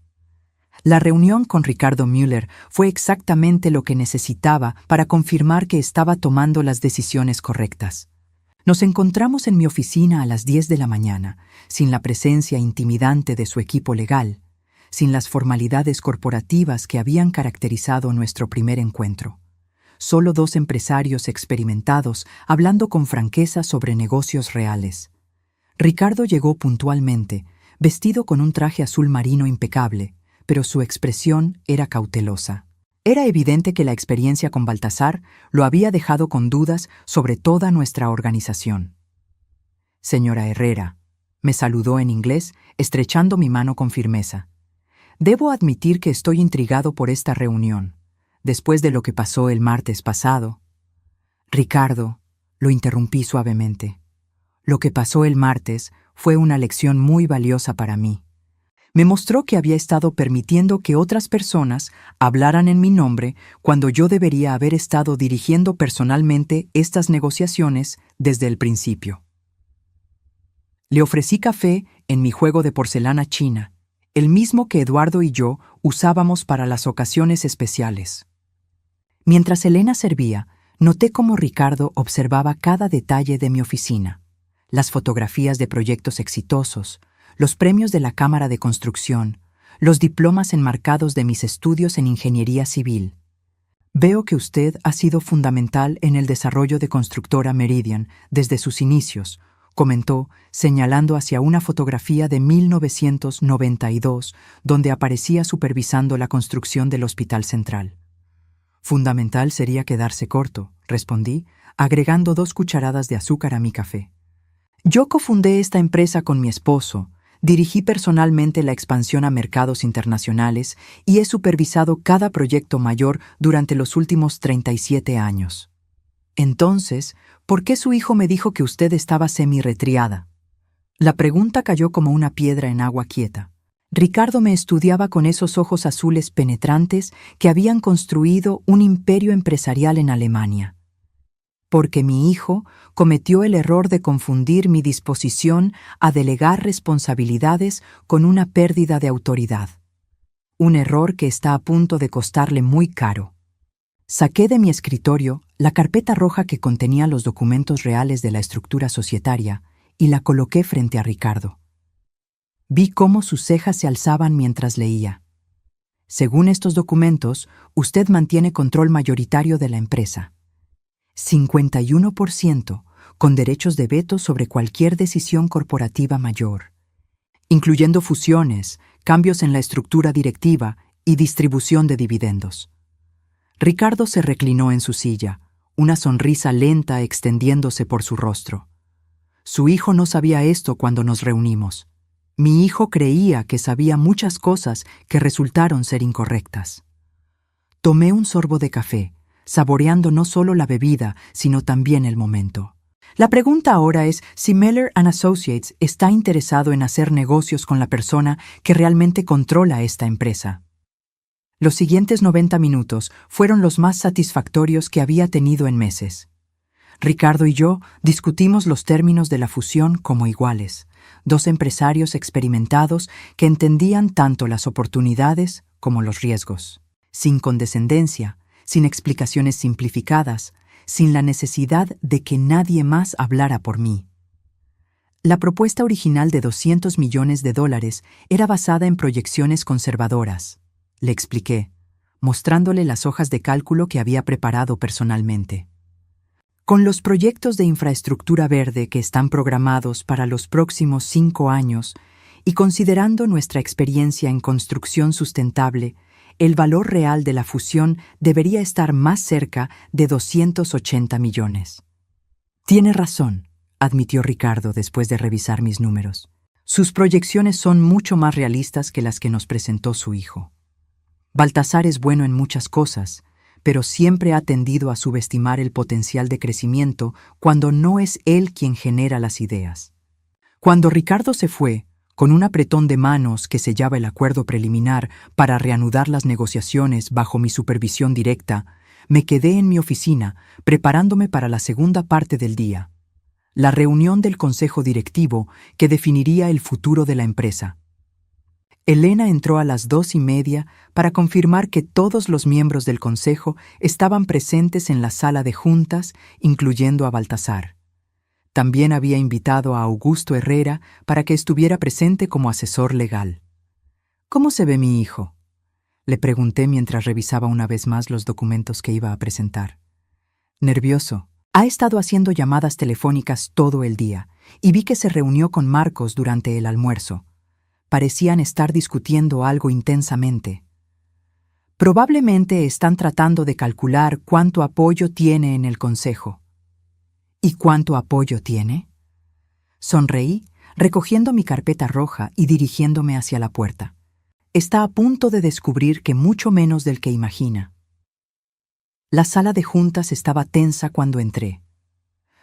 S1: La reunión con Ricardo Müller fue exactamente lo que necesitaba para confirmar que estaba tomando las decisiones correctas. Nos encontramos en mi oficina a las 10 de la mañana, sin la presencia intimidante de su equipo legal, sin las formalidades corporativas que habían caracterizado nuestro primer encuentro. Solo dos empresarios experimentados hablando con franqueza sobre negocios reales. Ricardo llegó puntualmente, vestido con un traje azul marino impecable, pero su expresión era cautelosa. Era evidente que la experiencia con Baltasar lo había dejado con dudas sobre toda nuestra organización. Señora Herrera, me saludó en inglés, estrechando mi mano con firmeza. Debo admitir que estoy intrigado por esta reunión, después de lo que pasó el martes pasado. Ricardo, lo interrumpí suavemente. Lo que pasó el martes fue una lección muy valiosa para mí. Me mostró que había estado permitiendo que otras personas hablaran en mi nombre cuando yo debería haber estado dirigiendo personalmente estas negociaciones desde el principio. Le ofrecí café en mi juego de porcelana china, el mismo que Eduardo y yo usábamos para las ocasiones especiales. Mientras Elena servía, noté cómo Ricardo observaba cada detalle de mi oficina: las fotografías de proyectos exitosos, los premios de la Cámara de Construcción, los diplomas enmarcados de mis estudios en ingeniería civil. Veo que usted ha sido fundamental en el desarrollo de Constructora Meridian desde sus inicios, comentó, señalando hacia una fotografía de 1992, donde aparecía supervisando la construcción del Hospital Central. Fundamental sería quedarse corto, respondí, agregando 2 cucharadas de azúcar a mi café. Yo cofundé esta empresa con mi esposo, dirigí personalmente la expansión a mercados internacionales y he supervisado cada proyecto mayor durante los últimos 37 años. Entonces, ¿por qué su hijo me dijo que usted estaba semi-retriada? La pregunta cayó como una piedra en agua quieta. Ricardo me estudiaba con esos ojos azules penetrantes que habían construido un imperio empresarial en Alemania. Porque mi hijo cometió el error de confundir mi disposición a delegar responsabilidades con una pérdida de autoridad. Un error que está a punto de costarle muy caro. Saqué de mi escritorio la carpeta roja que contenía los documentos reales de la estructura societaria y la coloqué frente a Ricardo. Vi cómo sus cejas se alzaban mientras leía. Según estos documentos, usted mantiene control mayoritario de la empresa. 51%, con derechos de veto sobre cualquier decisión corporativa mayor, incluyendo fusiones, cambios en la estructura directiva y distribución de dividendos. Ricardo se reclinó en su silla, una sonrisa lenta extendiéndose por su rostro. Su hijo no sabía esto cuando nos reunimos. Mi hijo creía que sabía muchas cosas que resultaron ser incorrectas. Tomé un sorbo de café, saboreando no solo la bebida, sino también el momento. La pregunta ahora es si Meller & Associates está interesado en hacer negocios con la persona que realmente controla esta empresa. Los siguientes 90 minutos fueron los más satisfactorios que había tenido en meses. Ricardo y yo discutimos los términos de la fusión como iguales, 2 empresarios experimentados que entendían tanto las oportunidades como los riesgos, sin condescendencia, sin explicaciones simplificadas, sin la necesidad de que nadie más hablara por mí. La propuesta original de $200 millones era basada en proyecciones conservadoras, le expliqué, mostrándole las hojas de cálculo que había preparado personalmente. Con los proyectos de infraestructura verde que están programados para los próximos 5 años y considerando nuestra experiencia en construcción sustentable, el valor real de la fusión debería estar más cerca de 280 millones. Tiene razón, admitió Ricardo después de revisar mis números. Sus proyecciones son mucho más realistas que las que nos presentó su hijo. Baltasar es bueno en muchas cosas, pero siempre ha tendido a subestimar el potencial de crecimiento cuando no es él quien genera las ideas. Cuando Ricardo se fue, con un apretón de manos que sellaba el acuerdo preliminar para reanudar las negociaciones bajo mi supervisión directa, me quedé en mi oficina preparándome para la segunda parte del día, la reunión del consejo directivo que definiría el futuro de la empresa. Elena entró a las 2:30 para confirmar que todos los miembros del consejo estaban presentes en la sala de juntas, incluyendo a Baltasar. También había invitado a Augusto Herrera para que estuviera presente como asesor legal. ¿Cómo se ve mi hijo?, le pregunté mientras revisaba una vez más los documentos que iba a presentar. Nervioso. Ha estado haciendo llamadas telefónicas todo el día y vi que se reunió con Marcos durante el almuerzo. Parecían estar discutiendo algo intensamente. Probablemente están tratando de calcular cuánto apoyo tiene en el consejo. ¿Y cuánto apoyo tiene? Sonreí, recogiendo mi carpeta roja y dirigiéndome hacia la puerta. está a punto de descubrir que mucho menos del que imagina. La sala de juntas estaba tensa cuando entré.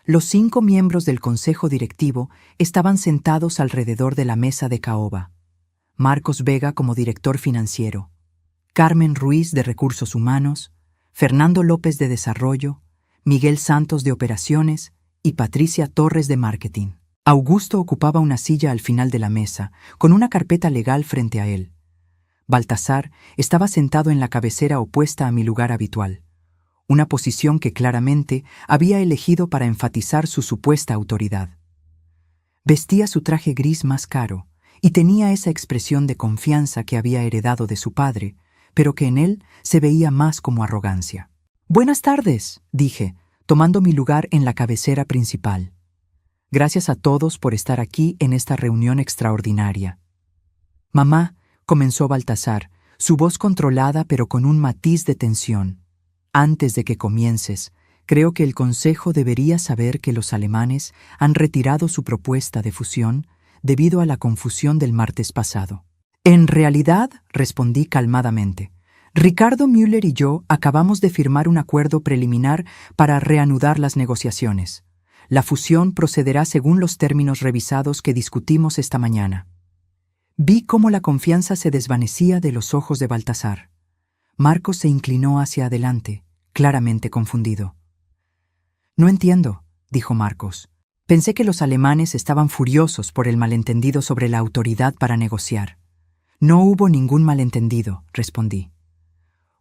S1: Los 5 miembros del consejo directivo estaban sentados alrededor de la mesa de caoba. Marcos Vega como director financiero, Carmen Ruiz de Recursos Humanos, Fernando López de Desarrollo, Miguel Santos de Operaciones y Patricia Torres de Marketing. Augusto ocupaba una silla al final de la mesa, con una carpeta legal frente a él. Baltasar estaba sentado en la cabecera opuesta a mi lugar habitual, una posición que claramente había elegido para enfatizar su supuesta autoridad. Vestía su traje gris más caro y tenía esa expresión de confianza que había heredado de su padre, pero que en él se veía más como arrogancia. «Buenas tardes», dije, tomando mi lugar en la cabecera principal. «Gracias a todos por estar aquí en esta reunión extraordinaria». «Mamá», comenzó Baltasar, su voz controlada pero con un matiz de tensión. «Antes de que comiences, creo que el Consejo debería saber que los alemanes han retirado su propuesta de fusión debido a la confusión del martes pasado». «En realidad», respondí calmadamente, «Ricardo Müller y yo acabamos de firmar un acuerdo preliminar para reanudar las negociaciones. La fusión procederá según los términos revisados que discutimos esta mañana». Vi cómo la confianza se desvanecía de los ojos de Baltasar. Marcos se inclinó hacia adelante, claramente confundido. «No entiendo», dijo Marcos. «Pensé que los alemanes estaban furiosos por el malentendido sobre la autoridad para negociar». «No hubo ningún malentendido», respondí.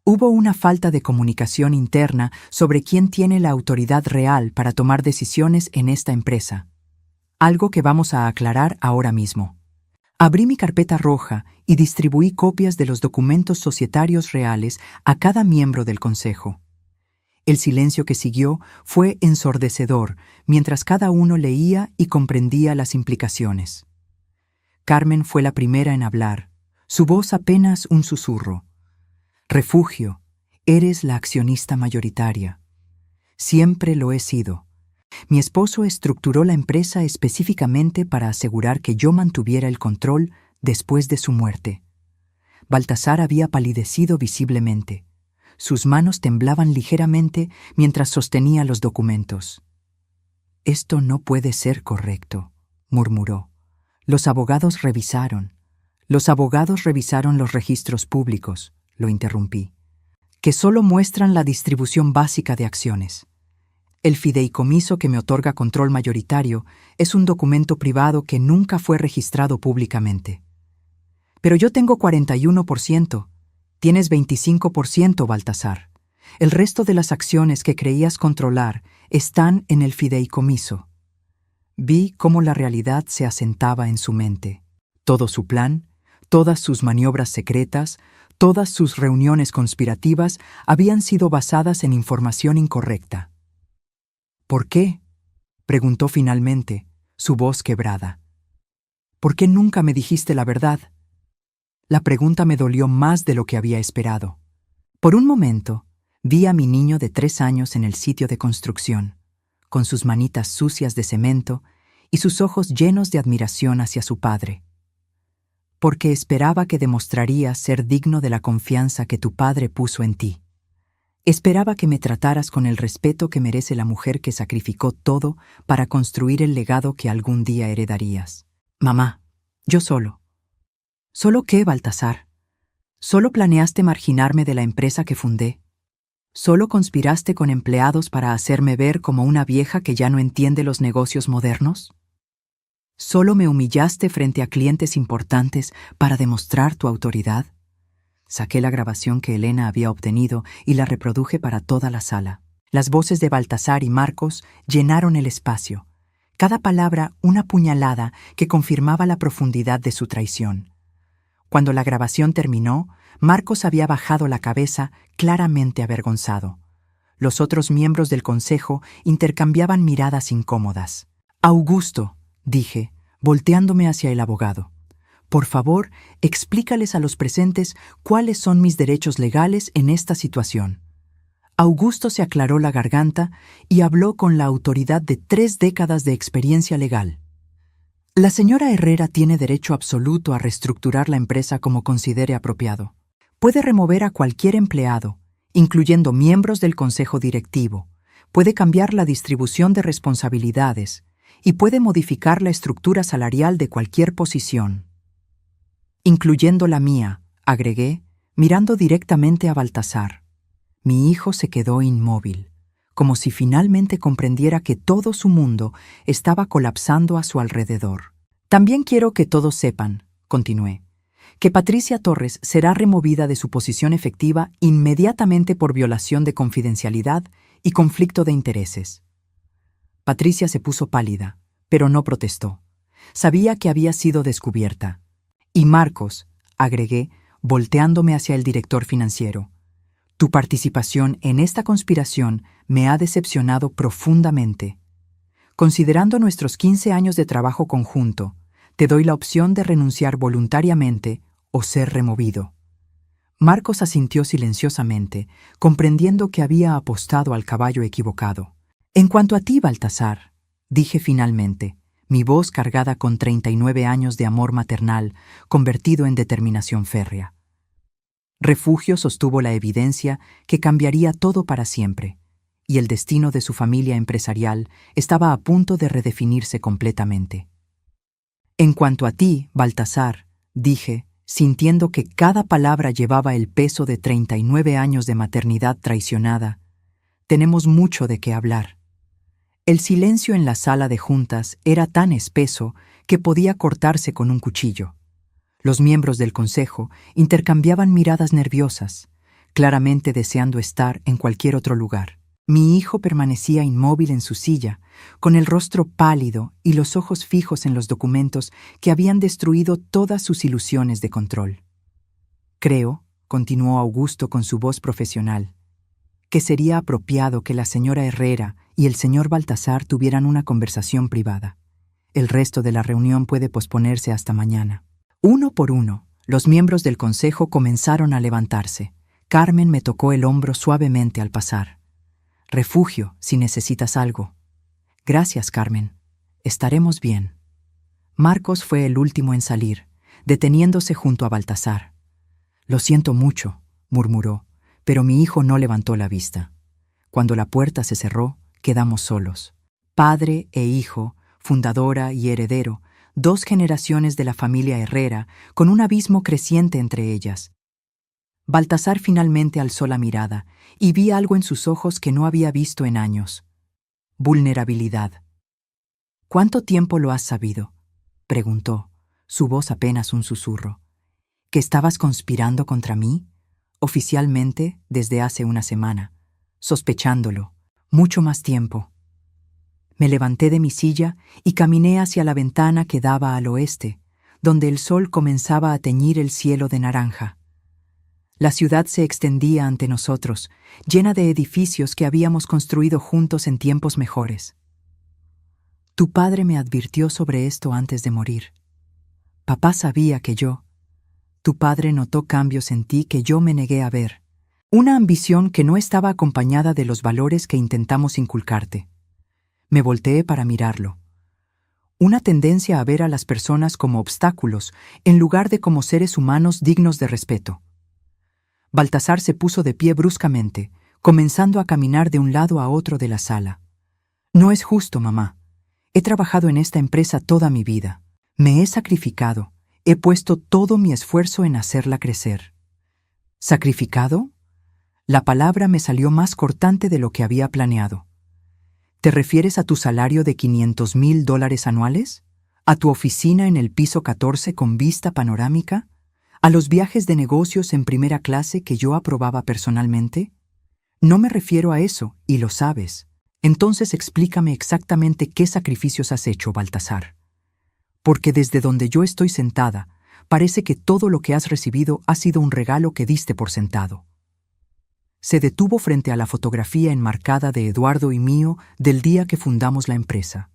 S1: «Hubo una falta de comunicación interna sobre quién tiene la autoridad real para tomar decisiones en esta empresa. Algo que vamos a aclarar ahora mismo». Abrí mi carpeta roja y distribuí copias de los documentos societarios reales a cada miembro del consejo. El silencio que siguió fue ensordecedor mientras cada uno leía y comprendía las implicaciones. Carmen fue la primera en hablar, su voz apenas un susurro. «Refugio, eres la accionista mayoritaria. Siempre lo he sido. Mi esposo estructuró la empresa específicamente para asegurar que yo mantuviera el control después de su muerte». Baltasar había palidecido visiblemente. Sus manos temblaban ligeramente mientras sostenía los documentos. «Esto no puede ser correcto», murmuró. «Los abogados revisaron los registros públicos», lo interrumpí, «que solo muestran la distribución básica de acciones. El fideicomiso que me otorga control mayoritario es un documento privado que nunca fue registrado públicamente». «Pero yo tengo 41%. Tienes 25%, Baltasar. El resto de las acciones que creías controlar están en el fideicomiso». Vi cómo la realidad se asentaba en su mente. Todo su plan, todas sus maniobras secretas, todas sus reuniones conspirativas habían sido basadas en información incorrecta. «¿Por qué?», preguntó finalmente, su voz quebrada. «¿Por qué nunca me dijiste la verdad?». La pregunta me dolió más de lo que había esperado. Por un momento, vi a mi niño de 3 años en el sitio de construcción, con sus manitas sucias de cemento y sus ojos llenos de admiración hacia su padre. «Porque esperaba que demostrarías ser digno de la confianza que tu padre puso en ti. Esperaba que me trataras con el respeto que merece la mujer que sacrificó todo para construir el legado que algún día heredarías. Mamá, yo solo». «¿Solo qué, Baltasar? ¿Solo planeaste marginarme de la empresa que fundé? ¿Solo conspiraste con empleados para hacerme ver como una vieja que ya no entiende los negocios modernos? ¿Solo me humillaste frente a clientes importantes para demostrar tu autoridad?» Saqué la grabación que Elena había obtenido y la reproduje para toda la sala. Las voces de Baltasar y Marcos llenaron el espacio, cada palabra una puñalada que confirmaba la profundidad de su traición. Cuando la grabación terminó, Marcos había bajado la cabeza, claramente avergonzado. Los otros miembros del consejo intercambiaban miradas incómodas. «Augusto», dije, volteándome hacia el abogado, «por favor, explícales a los presentes cuáles son mis derechos legales en esta situación». Augusto se aclaró la garganta y habló con la autoridad de 3 décadas de experiencia legal. La señora Herrera tiene derecho absoluto a reestructurar la empresa como considere apropiado. Puede remover a cualquier empleado, incluyendo miembros del consejo directivo, puede cambiar la distribución de responsabilidades y puede modificar la estructura salarial de cualquier posición. Incluyendo la mía, agregué, mirando directamente a Baltasar. Mi hijo se quedó inmóvil, como si finalmente comprendiera que todo su mundo estaba colapsando a su alrededor. También quiero que todos sepan, continué, que Patricia Torres será removida de su posición efectiva inmediatamente por violación de confidencialidad y conflicto de intereses. Patricia se puso pálida, pero no protestó. Sabía que había sido descubierta. Y Marcos, agregué, volteándome hacia el director financiero, tu participación en esta conspiración me ha decepcionado profundamente. Considerando nuestros 15 años de trabajo conjunto, te doy la opción de renunciar voluntariamente o ser removido. Marcos asintió silenciosamente, comprendiendo que había apostado al caballo equivocado. En cuanto a ti, Baltasar, dije finalmente, mi voz cargada con 39 años de amor maternal, convertido en determinación férrea. Refugio sostuvo la evidencia que cambiaría todo para siempre, y el destino de su familia empresarial estaba a punto de redefinirse completamente. En cuanto a ti, Baltasar, dije, sintiendo que cada palabra llevaba el peso de 39 años de maternidad traicionada, tenemos mucho de qué hablar. El silencio en la sala de juntas era tan espeso que podía cortarse con un cuchillo. Los miembros del consejo intercambiaban miradas nerviosas, claramente deseando estar en cualquier otro lugar. Mi hijo permanecía inmóvil en su silla, con el rostro pálido y los ojos fijos en los documentos que habían destruido todas sus ilusiones de control. Creo, continuó Augusto con su voz profesional, que sería apropiado que la señora Herrera y el señor Baltasar tuvieran una conversación privada. El resto de la reunión puede posponerse hasta mañana. Uno por uno, los miembros del consejo comenzaron a levantarse. Carmen me tocó el hombro suavemente al pasar. Refugio, si necesitas algo. Gracias, Carmen. Estaremos bien. Marcos fue el último en salir, deteniéndose junto a Baltasar. Lo siento mucho, murmuró, pero mi hijo no levantó la vista. Cuando la puerta se cerró, quedamos solos. Padre e hijo, fundadora y heredero, 2 generaciones de la familia Herrera, con un abismo creciente entre ellas. Baltasar finalmente alzó la mirada, y vi algo en sus ojos que no había visto en años. Vulnerabilidad. ¿Cuánto tiempo lo has sabido?, preguntó, su voz apenas un susurro. ¿Que estabas conspirando contra mí? Oficialmente, desde hace una semana, sospechándolo, mucho más tiempo. Me levanté de mi silla y caminé hacia la ventana que daba al oeste, donde el sol comenzaba a teñir el cielo de naranja. La ciudad se extendía ante nosotros, llena de edificios que habíamos construido juntos en tiempos mejores. Tu padre me advirtió sobre esto antes de morir. Papá sabía que tu padre notó cambios en ti que yo me negué a ver. Una ambición que no estaba acompañada de los valores que intentamos inculcarte. Me volteé para mirarlo. Una tendencia a ver a las personas como obstáculos en lugar de como seres humanos dignos de respeto. Baltasar se puso de pie bruscamente, comenzando a caminar de un lado a otro de la sala. No es justo, mamá. He trabajado en esta empresa toda mi vida. Me he sacrificado. He puesto todo mi esfuerzo en hacerla crecer. ¿Sacrificado? La palabra me salió más cortante de lo que había planeado. ¿Te refieres a tu salario de $500,000 anuales? ¿A tu oficina en el piso 14 con vista panorámica? ¿A los viajes de negocios en primera clase que yo aprobaba personalmente? No me refiero a eso, y lo sabes. Entonces explícame exactamente qué sacrificios has hecho, Baltasar. Porque desde donde yo estoy sentada, parece que todo lo que has recibido ha sido un regalo que diste por sentado. Se detuvo frente a la fotografía enmarcada de Eduardo y mío del día que fundamos la empresa.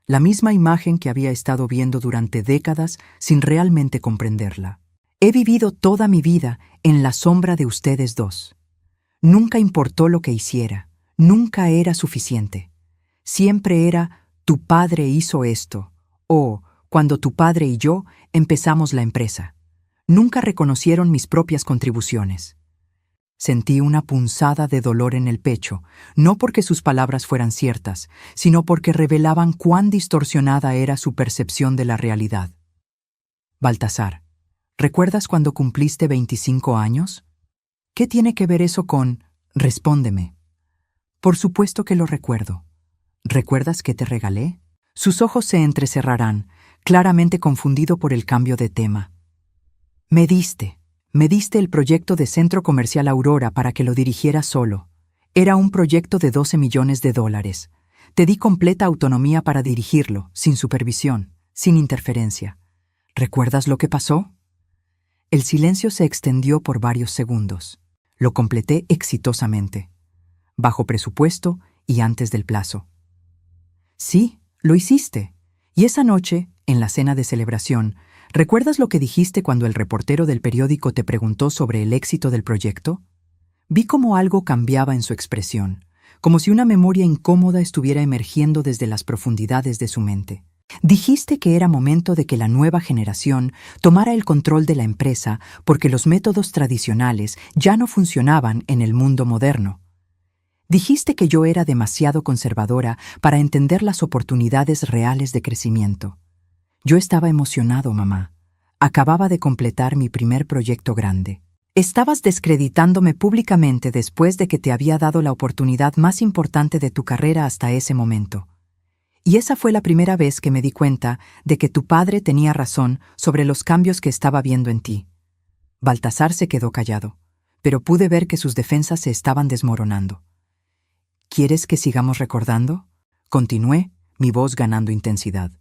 S1: La misma imagen que había estado viendo durante décadas sin realmente comprenderla. He vivido toda mi vida en la sombra de ustedes dos. Nunca importó lo que hiciera, nunca era suficiente. Siempre era, tu padre hizo esto, o cuando tu padre y yo empezamos la empresa. Nunca reconocieron mis propias contribuciones. Sentí una punzada de dolor en el pecho, no porque sus palabras fueran ciertas, sino porque revelaban cuán distorsionada era su percepción de la realidad. Baltasar, ¿recuerdas cuando cumpliste 25 años? ¿Qué tiene que ver eso con respóndeme? Por supuesto que lo recuerdo. ¿Recuerdas qué te regalé? Sus ojos se entrecerrarán, claramente confundido por el cambio de tema. Me diste el proyecto de Centro Comercial Aurora para que lo dirigiera solo. Era un proyecto de $12 millones. Te di completa autonomía para dirigirlo, sin supervisión, sin interferencia. ¿Recuerdas lo que pasó? El silencio se extendió por varios segundos. Lo completé exitosamente, bajo presupuesto y antes del plazo. Sí, lo hiciste. Y esa noche, en la cena de celebración, ¿recuerdas lo que dijiste cuando el reportero del periódico te preguntó sobre el éxito del proyecto? Vi cómo algo cambiaba en su expresión, como si una memoria incómoda estuviera emergiendo desde las profundidades de su mente. Dijiste que era momento de que la nueva generación tomara el control de la empresa porque los métodos tradicionales ya no funcionaban en el mundo moderno. Dijiste que yo era demasiado conservadora para entender las oportunidades reales de crecimiento. Yo estaba emocionado, mamá. Acababa de completar mi primer proyecto grande. Estabas descreditándome públicamente después de que te había dado la oportunidad más importante de tu carrera hasta ese momento. Y esa fue la primera vez que me di cuenta de que tu padre tenía razón sobre los cambios que estaba viendo en ti. Baltasar se quedó callado, pero pude ver que sus defensas se estaban desmoronando. ¿Quieres que sigamos recordando? Continué, mi voz ganando intensidad.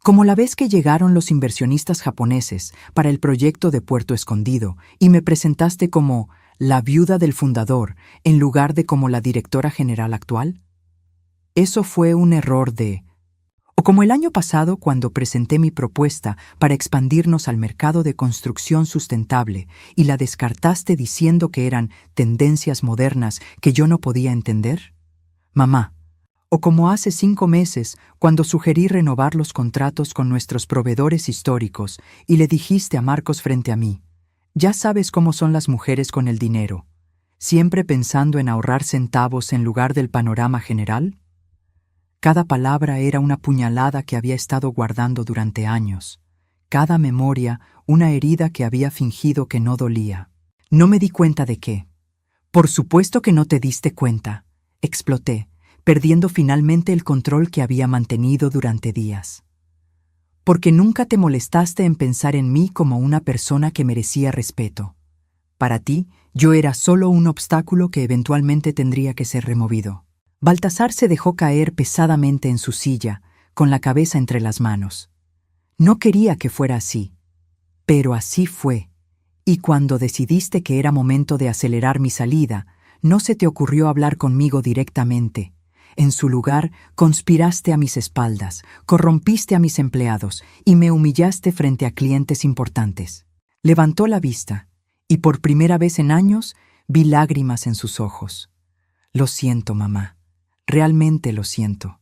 S1: Como la vez que llegaron los inversionistas japoneses para el proyecto de Puerto Escondido y me presentaste como la viuda del fundador en lugar de como la directora general actual. Eso fue un error O como el año pasado cuando presenté mi propuesta para expandirnos al mercado de construcción sustentable y la descartaste diciendo que eran tendencias modernas que yo no podía entender. Mamá. O como hace 5 meses, cuando sugerí renovar los contratos con nuestros proveedores históricos y le dijiste a Marcos frente a mí, ya sabes cómo son las mujeres con el dinero, siempre pensando en ahorrar centavos en lugar del panorama general. Cada palabra era una puñalada que había estado guardando durante años, cada memoria una herida que había fingido que no dolía. No me di cuenta de qué. Por supuesto que no te diste cuenta, exploté, perdiendo finalmente el control que había mantenido durante días. Porque nunca te molestaste en pensar en mí como una persona que merecía respeto. Para ti, yo era solo un obstáculo que eventualmente tendría que ser removido. Baltasar se dejó caer pesadamente en su silla, con la cabeza entre las manos. No quería que fuera así, pero así fue. Y cuando decidiste que era momento de acelerar mi salida, no se te ocurrió hablar conmigo directamente. En su lugar, conspiraste a mis espaldas, corrompiste a mis empleados y me humillaste frente a clientes importantes. Levantó la vista, y por primera vez en años vi lágrimas en sus ojos. Lo siento, mamá. Realmente lo siento.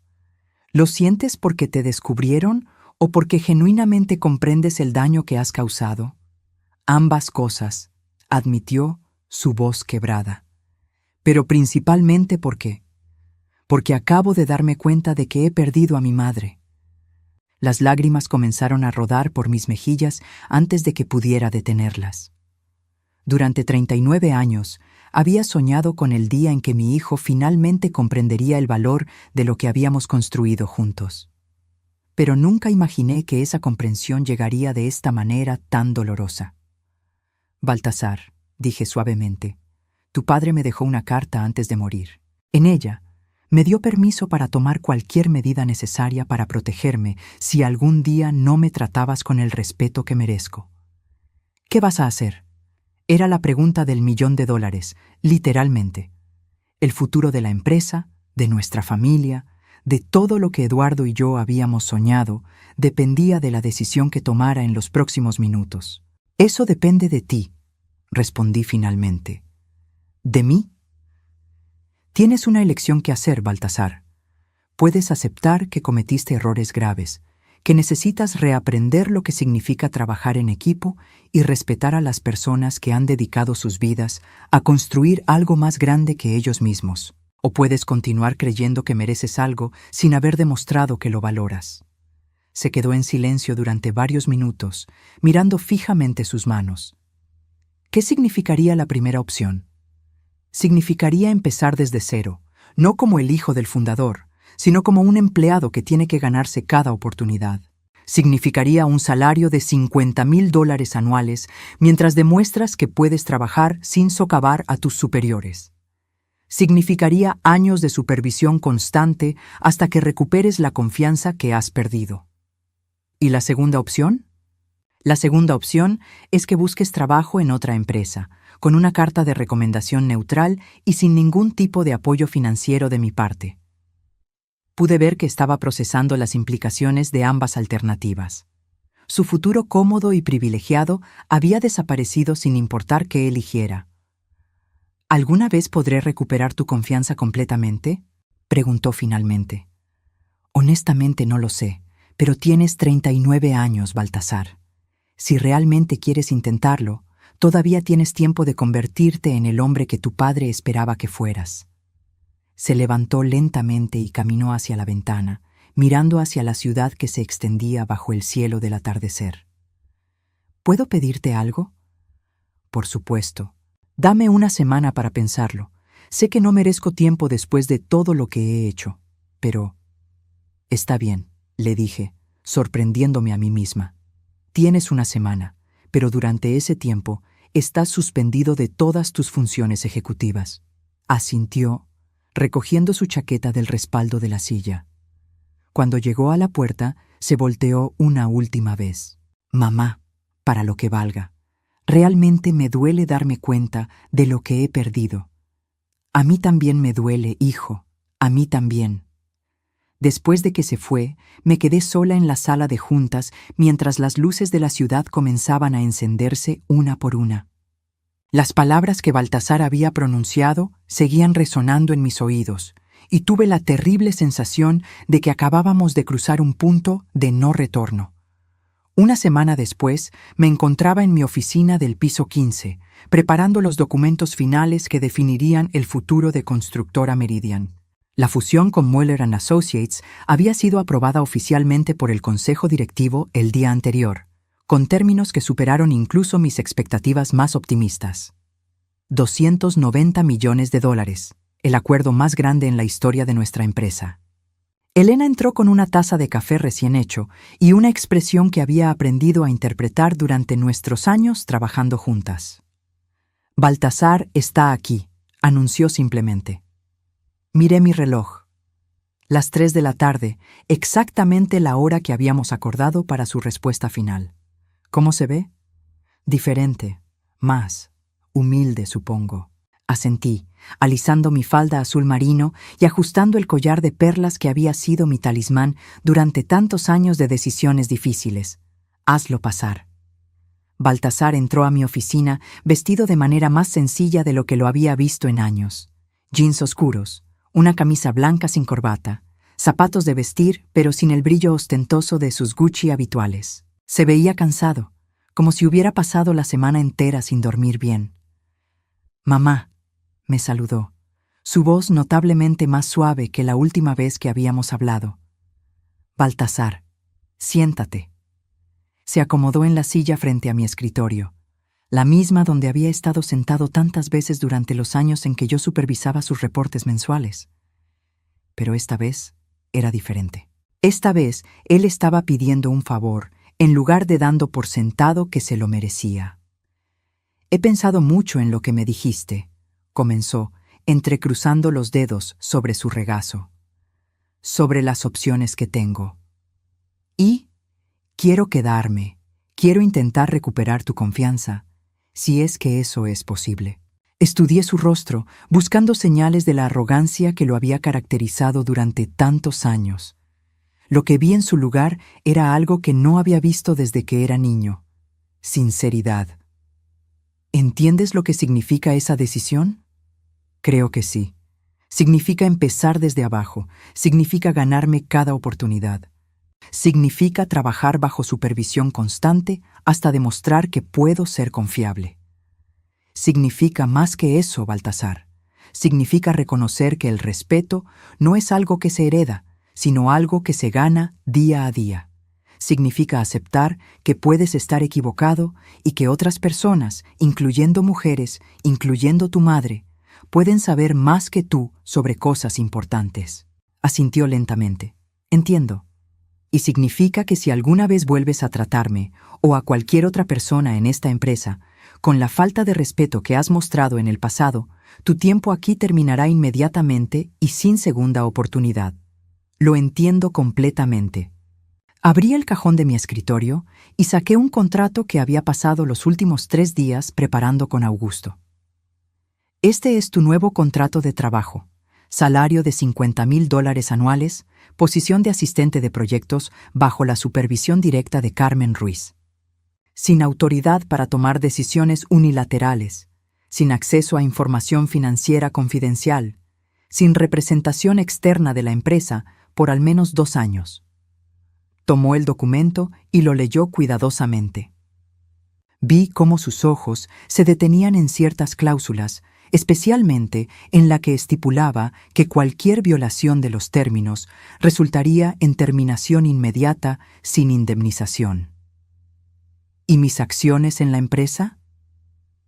S1: ¿Lo sientes porque te descubrieron o porque genuinamente comprendes el daño que has causado? Ambas cosas, admitió, su voz quebrada. Pero principalmente porque acabo de darme cuenta de que he perdido a mi madre. Las lágrimas comenzaron a rodar por mis mejillas antes de que pudiera detenerlas. Durante 39 años, había soñado con el día en que mi hijo finalmente comprendería el valor de lo que habíamos construido juntos. Pero nunca imaginé que esa comprensión llegaría de esta manera tan dolorosa. Baltasar, dije suavemente, tu padre me dejó una carta antes de morir. En ella, me dio permiso para tomar cualquier medida necesaria para protegerme si algún día no me tratabas con el respeto que merezco. ¿Qué vas a hacer? Era la pregunta del $1.000.000, literalmente. El futuro de la empresa, de nuestra familia, de todo lo que Eduardo y yo habíamos soñado, dependía de la decisión que tomara en los próximos minutos. Eso depende de ti, respondí finalmente. ¿De mí? Tienes una elección que hacer, Baltasar. Puedes aceptar que cometiste errores graves, que necesitas reaprender lo que significa trabajar en equipo y respetar a las personas que han dedicado sus vidas a construir algo más grande que ellos mismos. O puedes continuar creyendo que mereces algo sin haber demostrado que lo valoras. Se quedó en silencio durante varios minutos, mirando fijamente sus manos. ¿Qué significaría la primera opción? Significaría empezar desde cero, no como el hijo del fundador, sino como un empleado que tiene que ganarse cada oportunidad. Significaría un salario de $50,000 anuales mientras demuestras que puedes trabajar sin socavar a tus superiores. Significaría años de supervisión constante hasta que recuperes la confianza que has perdido. ¿Y la segunda opción? La segunda opción es que busques trabajo en otra empresa, con una carta de recomendación neutral y sin ningún tipo de apoyo financiero de mi parte. Pude ver que estaba procesando las implicaciones de ambas alternativas. Su futuro cómodo y privilegiado había desaparecido sin importar qué eligiera. ¿Alguna vez podré recuperar tu confianza completamente?, preguntó finalmente. Honestamente no lo sé, pero tienes 39 años, Baltasar. Si realmente quieres intentarlo, todavía tienes tiempo de convertirte en el hombre que tu padre esperaba que fueras. Se levantó lentamente y caminó hacia la ventana, mirando hacia la ciudad que se extendía bajo el cielo del atardecer. ¿Puedo pedirte algo? Por supuesto. Dame una semana para pensarlo. Sé que no merezco tiempo después de todo lo que he hecho, pero... Está bien, le dije, sorprendiéndome a mí misma. Tienes una semana, pero durante ese tiempo estás suspendido de todas tus funciones ejecutivas. Asintió, recogiendo su chaqueta del respaldo de la silla. Cuando llegó a la puerta, se volteó una última vez. Mamá, para lo que valga, realmente me duele darme cuenta de lo que he perdido. A mí también me duele, hijo, a mí también. Después de que se fue, me quedé sola en la sala de juntas mientras las luces de la ciudad comenzaban a encenderse una por una. Las palabras que Baltasar había pronunciado seguían resonando en mis oídos, y tuve la terrible sensación de que acabábamos de cruzar un punto de no retorno. Una semana después, me encontraba en mi oficina del piso 15, preparando los documentos finales que definirían el futuro de Constructora Meridian. La fusión con Mueller & Associates había sido aprobada oficialmente por el Consejo Directivo el día anterior, con términos que superaron incluso mis expectativas más optimistas. $290 millones, el acuerdo más grande en la historia de nuestra empresa. Elena entró con una taza de café recién hecho y una expresión que había aprendido a interpretar durante nuestros años trabajando juntas. Baltasar está aquí, anunció simplemente. Miré mi reloj. Las 3 de la tarde, exactamente la hora que habíamos acordado para su respuesta final. ¿Cómo se ve? Diferente, más, humilde, supongo. Asentí, alisando mi falda azul marino y ajustando el collar de perlas que había sido mi talismán durante tantos años de decisiones difíciles. Hazlo pasar. Baltasar entró a mi oficina vestido de manera más sencilla de lo que lo había visto en años. Jeans oscuros, una camisa blanca sin corbata, zapatos de vestir pero sin el brillo ostentoso de sus Gucci habituales. Se veía cansado, como si hubiera pasado la semana entera sin dormir bien. «Mamá», me saludó, su voz notablemente más suave que la última vez que habíamos hablado. «Baltasar, siéntate». Se acomodó en la silla frente a mi escritorio, la misma donde había estado sentado tantas veces durante los años en que yo supervisaba sus reportes mensuales. Pero esta vez era diferente. Esta vez él estaba pidiendo un favor, en lugar de dando por sentado que se lo merecía. «He pensado mucho en lo que me dijiste», comenzó, entrecruzando los dedos sobre su regazo. «Sobre las opciones que tengo. Y quiero quedarme, quiero intentar recuperar tu confianza, si es que eso es posible». Estudié su rostro, buscando señales de la arrogancia que lo había caracterizado durante tantos años. Lo que vi en su lugar era algo que no había visto desde que era niño: sinceridad. ¿Entiendes lo que significa esa decisión? Creo que sí. Significa empezar desde abajo, significa ganarme cada oportunidad. Significa trabajar bajo supervisión constante hasta demostrar que puedo ser confiable. Significa más que eso, Baltasar. Significa reconocer que el respeto no es algo que se hereda, sino algo que se gana día a día. Significa aceptar que puedes estar equivocado y que otras personas, incluyendo mujeres, incluyendo tu madre, pueden saber más que tú sobre cosas importantes. Asintió lentamente. Entiendo. Y significa que si alguna vez vuelves a tratarme o a cualquier otra persona en esta empresa, con la falta de respeto que has mostrado en el pasado, tu tiempo aquí terminará inmediatamente y sin segunda oportunidad. Lo entiendo completamente. Abrí el cajón de mi escritorio y saqué un contrato que había pasado los últimos 3 días preparando con Augusto. Este es tu nuevo contrato de trabajo. Salario de $50,000 anuales, posición de asistente de proyectos bajo la supervisión directa de Carmen Ruiz. Sin autoridad para tomar decisiones unilaterales, sin acceso a información financiera confidencial, sin representación externa de la empresa por al menos 2 años. Tomó el documento y lo leyó cuidadosamente. Vi cómo sus ojos se detenían en ciertas cláusulas, especialmente en la que estipulaba que cualquier violación de los términos resultaría en terminación inmediata sin indemnización. ¿Y mis acciones en la empresa?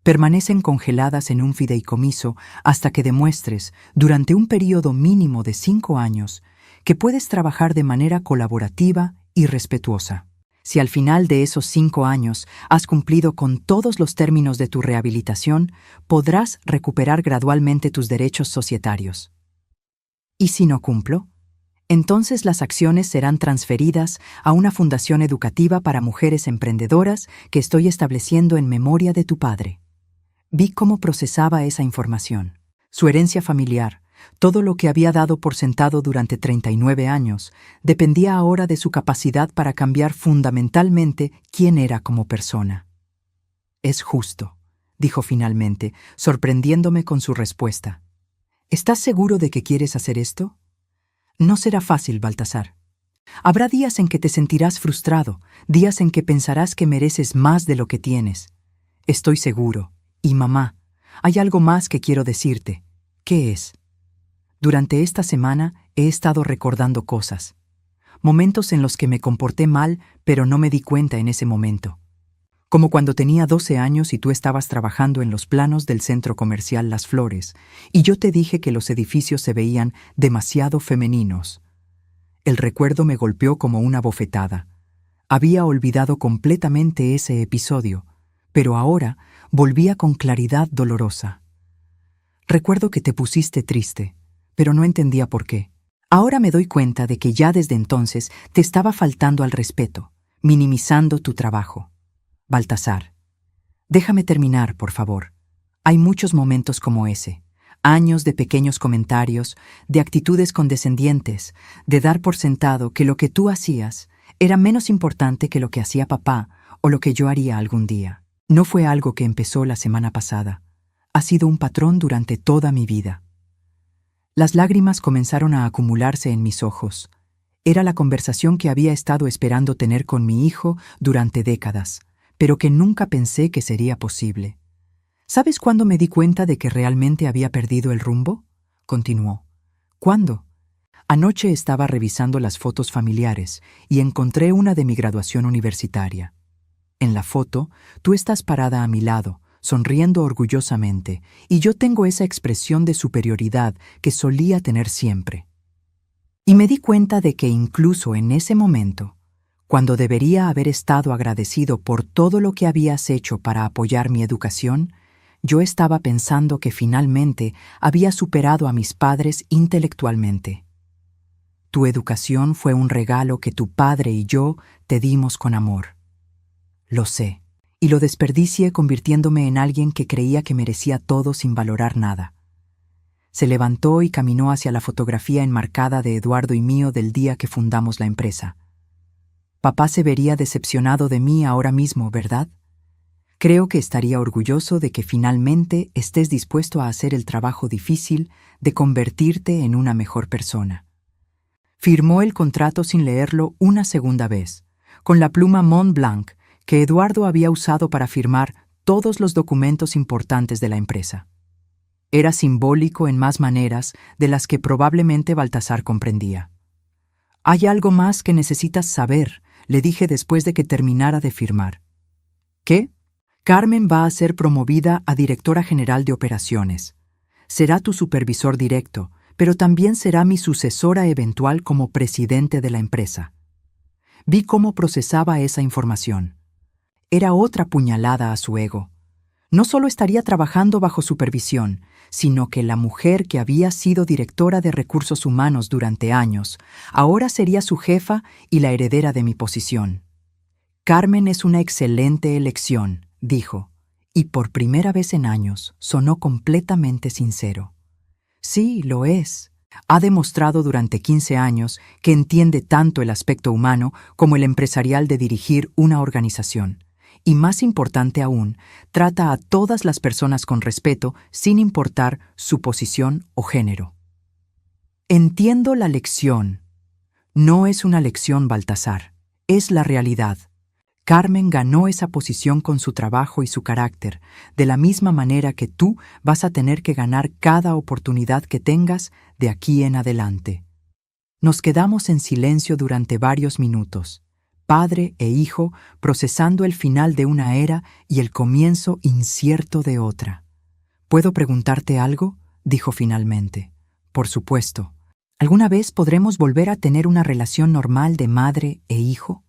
S1: Permanecen congeladas en un fideicomiso hasta que demuestres, durante un período mínimo de 5 años, que puedes trabajar de manera colaborativa y respetuosa. Si al final de esos 5 años has cumplido con todos los términos de tu rehabilitación, podrás recuperar gradualmente tus derechos societarios. ¿Y si no cumplo? Entonces las acciones serán transferidas a una fundación educativa para mujeres emprendedoras que estoy estableciendo en memoria de tu padre. Vi cómo procesaba esa información. Su herencia familiar, todo lo que había dado por sentado durante 39 años, dependía ahora de su capacidad para cambiar fundamentalmente quién era como persona. Es justo, dijo finalmente, sorprendiéndome con su respuesta. ¿Estás seguro de que quieres hacer esto? No será fácil, Baltasar. Habrá días en que te sentirás frustrado, días en que pensarás que mereces más de lo que tienes. Estoy seguro. Y mamá, hay algo más que quiero decirte. ¿Qué es? Durante esta semana he estado recordando cosas. Momentos en los que me comporté mal, pero no me di cuenta en ese momento. Como cuando tenía 12 años y tú estabas trabajando en los planos del centro comercial Las Flores, y yo te dije que los edificios se veían demasiado femeninos. El recuerdo me golpeó como una bofetada. Había olvidado completamente ese episodio, pero ahora volvía con claridad dolorosa. Recuerdo que te pusiste triste, pero no entendía por qué. Ahora me doy cuenta de que ya desde entonces te estaba faltando al respeto, minimizando tu trabajo. Baltasar, déjame terminar, por favor. Hay muchos momentos como ese, años de pequeños comentarios, de actitudes condescendientes, de dar por sentado que lo que tú hacías era menos importante que lo que hacía papá o lo que yo haría algún día. No fue algo que empezó la semana pasada. Ha sido un patrón durante toda mi vida. Las lágrimas comenzaron a acumularse en mis ojos. Era la conversación que había estado esperando tener con mi hijo durante décadas, pero que nunca pensé que sería posible. ¿Sabes cuándo me di cuenta de que realmente había perdido el rumbo? Continuó. ¿Cuándo? Anoche estaba revisando las fotos familiares y encontré una de mi graduación universitaria. En la foto, tú estás parada a mi lado, sonriendo orgullosamente, y yo tengo esa expresión de superioridad que solía tener siempre. Y me di cuenta de que incluso en ese momento, cuando debería haber estado agradecido por todo lo que habías hecho para apoyar mi educación, yo estaba pensando que finalmente había superado a mis padres intelectualmente. Tu educación fue un regalo que tu padre y yo te dimos con amor. Lo sé, y lo desperdicié convirtiéndome en alguien que creía que merecía todo sin valorar nada. Se levantó y caminó hacia la fotografía enmarcada de Eduardo y mío del día que fundamos la empresa. Papá se vería decepcionado de mí ahora mismo, ¿verdad? Creo que estaría orgulloso de que finalmente estés dispuesto a hacer el trabajo difícil de convertirte en una mejor persona. Firmó el contrato sin leerlo una segunda vez, con la pluma Mont Blanc que Eduardo había usado para firmar todos los documentos importantes de la empresa. Era simbólico en más maneras de las que probablemente Baltasar comprendía. «Hay algo más que necesitas saber», le dije después de que terminara de firmar. «¿Qué?» «Carmen va a ser promovida a directora general de operaciones. Será tu supervisor directo, pero también será mi sucesora eventual como presidente de la empresa». Vi cómo procesaba esa información. Era otra puñalada a su ego. No solo estaría trabajando bajo supervisión, sino que la mujer que había sido directora de recursos humanos durante años, ahora sería su jefa y la heredera de mi posición. «Carmen es una excelente elección», dijo, y por primera vez en años sonó completamente sincero. «Sí, lo es. Ha demostrado durante 15 años que entiende tanto el aspecto humano como el empresarial de dirigir una organización. Y más importante aún, trata a todas las personas con respeto sin importar su posición o género». Entiendo la lección. No es una lección, Baltasar. Es la realidad. Carmen ganó esa posición con su trabajo y su carácter, de la misma manera que tú vas a tener que ganar cada oportunidad que tengas de aquí en adelante. Nos quedamos en silencio durante varios minutos, padre e hijo procesando el final de una era y el comienzo incierto de otra. «¿Puedo preguntarte algo?», dijo finalmente. «Por supuesto. ¿Alguna vez podremos volver a tener una relación normal de madre e hijo?».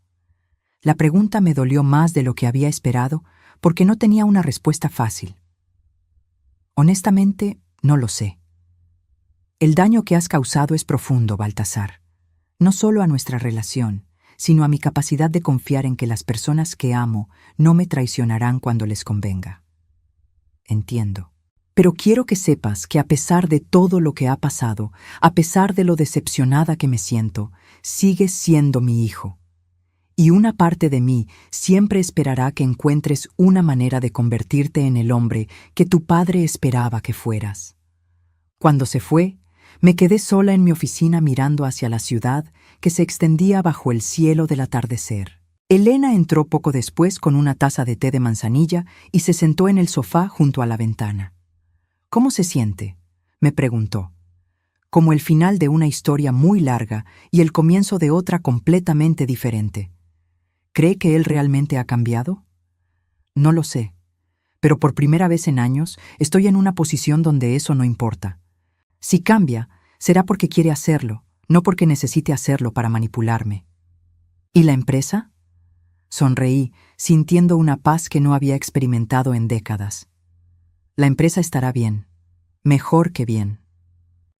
S1: La pregunta me dolió más de lo que había esperado porque no tenía una respuesta fácil. «Honestamente, no lo sé. El daño que has causado es profundo, Baltasar. No solo a nuestra relación, sino a mi capacidad de confiar en que las personas que amo no me traicionarán cuando les convenga. Entiendo. Pero quiero que sepas que a pesar de todo lo que ha pasado, a pesar de lo decepcionada que me siento, sigues siendo mi hijo. Y una parte de mí siempre esperará que encuentres una manera de convertirte en el hombre que tu padre esperaba que fueras». Cuando se fue, me quedé sola en mi oficina mirando hacia la ciudad que se extendía bajo el cielo del atardecer. Elena entró poco después con una taza de té de manzanilla y se sentó en el sofá junto a la ventana. «¿Cómo se siente?», me preguntó. Como el final de una historia muy larga y el comienzo de otra completamente diferente. ¿Cree que él realmente ha cambiado? No lo sé, pero por primera vez en años estoy en una posición donde eso no importa. Si cambia, será porque quiere hacerlo, no porque necesite hacerlo para manipularme. ¿Y la empresa? Sonreí, sintiendo una paz que no había experimentado en décadas. La empresa estará bien, mejor que bien.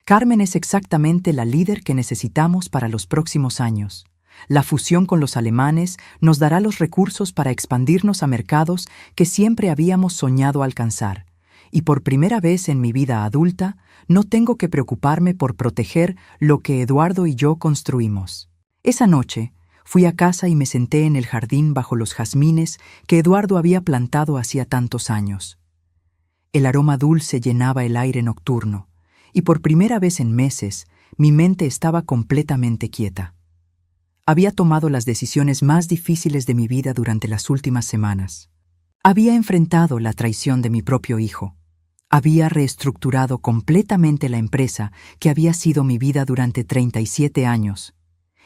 S1: Carmen es exactamente la líder que necesitamos para los próximos años. La fusión con los alemanes nos dará los recursos para expandirnos a mercados que siempre habíamos soñado alcanzar. Y por primera vez en mi vida adulta, no tengo que preocuparme por proteger lo que Eduardo y yo construimos. Esa noche, fui a casa y me senté en el jardín bajo los jazmines que Eduardo había plantado hacía tantos años. El aroma dulce llenaba el aire nocturno, y por primera vez en meses, mi mente estaba completamente quieta. Había tomado las decisiones más difíciles de mi vida durante las últimas semanas. Había enfrentado la traición de mi propio hijo. Había reestructurado completamente la empresa que había sido mi vida durante 37 años.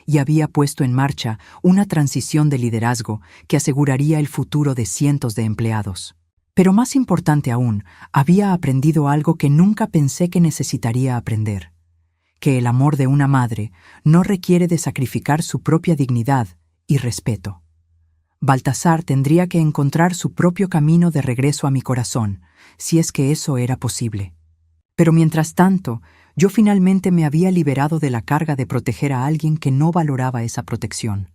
S1: Y había puesto en marcha una transición de liderazgo que aseguraría el futuro de cientos de empleados. Pero más importante aún, había aprendido algo que nunca pensé que necesitaría aprender. Que el amor de una madre no requiere de sacrificar su propia dignidad y respeto. Baltasar tendría que encontrar su propio camino de regreso a mi corazón, si es que eso era posible. Pero mientras tanto, yo finalmente me había liberado de la carga de proteger a alguien que no valoraba esa protección.